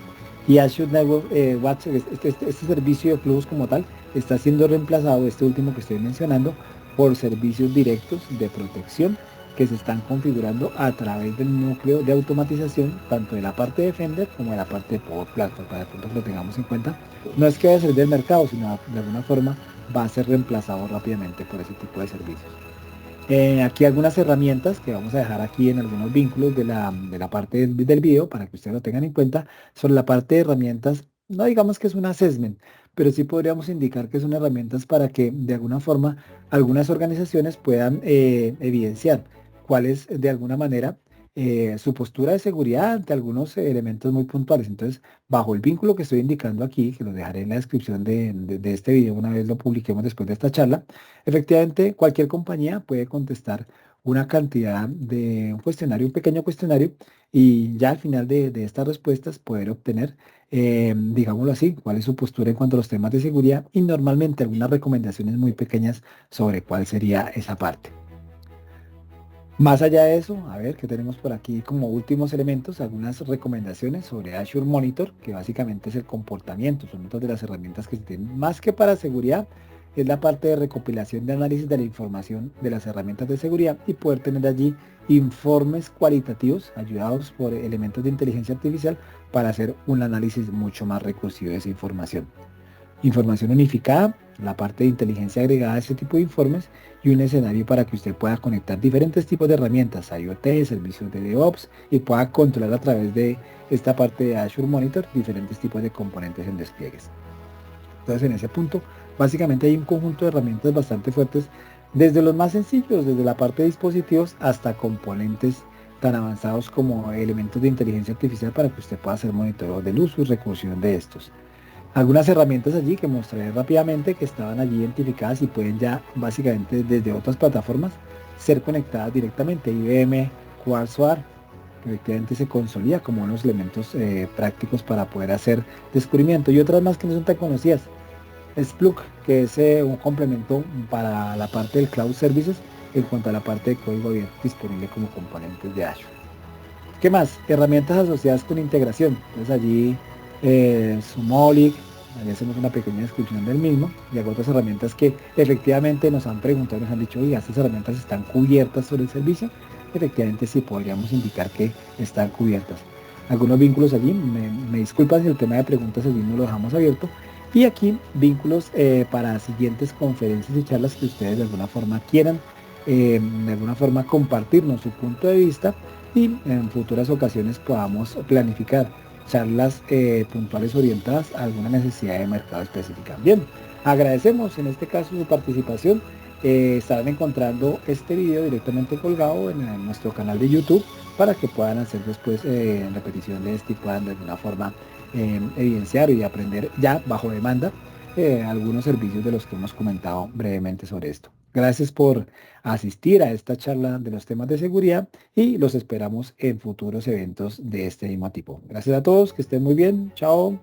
Y Azure Network Watch, este servicio de flujos como tal, está siendo reemplazado, este último que estoy mencionando, por servicios directos de protección que se están configurando a través del núcleo de automatización, tanto de la parte de Defender como de la parte de Power Platform, para que lo tengamos en cuenta. No es que vaya a ser del mercado, sino de alguna forma va a ser reemplazado rápidamente por ese tipo de servicios. Aquí algunas herramientas que vamos a dejar aquí en algunos vínculos de la parte del video para que ustedes lo tengan en cuenta. Sobre la parte de herramientas, no digamos que es un assessment, pero sí podríamos indicar que son herramientas para que de alguna forma algunas organizaciones puedan evidenciar cuál es de alguna manera su postura de seguridad ante algunos elementos muy puntuales. Entonces, bajo el vínculo que estoy indicando aquí, que lo dejaré en la descripción de este video una vez lo publiquemos después de esta charla, efectivamente cualquier compañía puede contestar una cantidad de un cuestionario, un pequeño cuestionario, y ya al final de estas respuestas poder obtener, digámoslo así, cuál es su postura en cuanto a los temas de seguridad y normalmente algunas recomendaciones muy pequeñas sobre cuál sería esa parte. Más allá de eso, a ver qué tenemos por aquí como últimos elementos, algunas recomendaciones sobre Azure Monitor, que básicamente es el comportamiento, son otras de las herramientas que se tienen más que para seguridad, es la parte de recopilación de análisis de la información de las herramientas de seguridad y poder tener allí informes cualitativos ayudados por elementos de inteligencia artificial para hacer un análisis mucho más recursivo de esa información. Información unificada, la parte de inteligencia agregada a este tipo de informes y un escenario para que usted pueda conectar diferentes tipos de herramientas, IoT, servicios de DevOps y pueda controlar a través de esta parte de Azure Monitor diferentes tipos de componentes en despliegues. Entonces en ese punto básicamente hay un conjunto de herramientas bastante fuertes desde los más sencillos, desde la parte de dispositivos hasta componentes tan avanzados como elementos de inteligencia artificial para que usted pueda hacer monitoreo del uso y recursión de estos. Algunas herramientas allí que mostraré rápidamente que estaban allí identificadas y pueden ya básicamente desde otras plataformas ser conectadas directamente. IBM QuartzSoar, que efectivamente se consolida como unos elementos prácticos para poder hacer descubrimiento, y otras más que no son tan conocidas. Splunk, que es un complemento para la parte del Cloud Services en cuanto a la parte de código abierto disponible como componentes de Azure. ¿Qué más? Herramientas asociadas con integración. Entonces allí Sumolic, ahí hacemos una pequeña descripción del mismo, y hay otras herramientas que efectivamente nos han preguntado, nos han dicho, oiga, estas herramientas están cubiertas sobre el servicio. Efectivamente sí podríamos indicar que están cubiertas. Algunos vínculos allí, me disculpan si el tema de preguntas allí no lo dejamos abierto. Y aquí vínculos para siguientes conferencias y charlas que ustedes de alguna forma quieran, de alguna forma compartirnos su punto de vista y en futuras ocasiones podamos planificar charlas puntuales orientadas a alguna necesidad de mercado específica. Bien, agradecemos en este caso su participación. Estarán encontrando este video directamente colgado en nuestro canal de YouTube para que puedan hacer después en repetición de este y puedan de alguna forma evidenciar y aprender ya bajo demanda algunos servicios de los que hemos comentado brevemente sobre esto. Gracias por asistir a esta charla de los temas de seguridad y los esperamos en futuros eventos de este mismo tipo. Gracias a todos, que estén muy bien. Chao.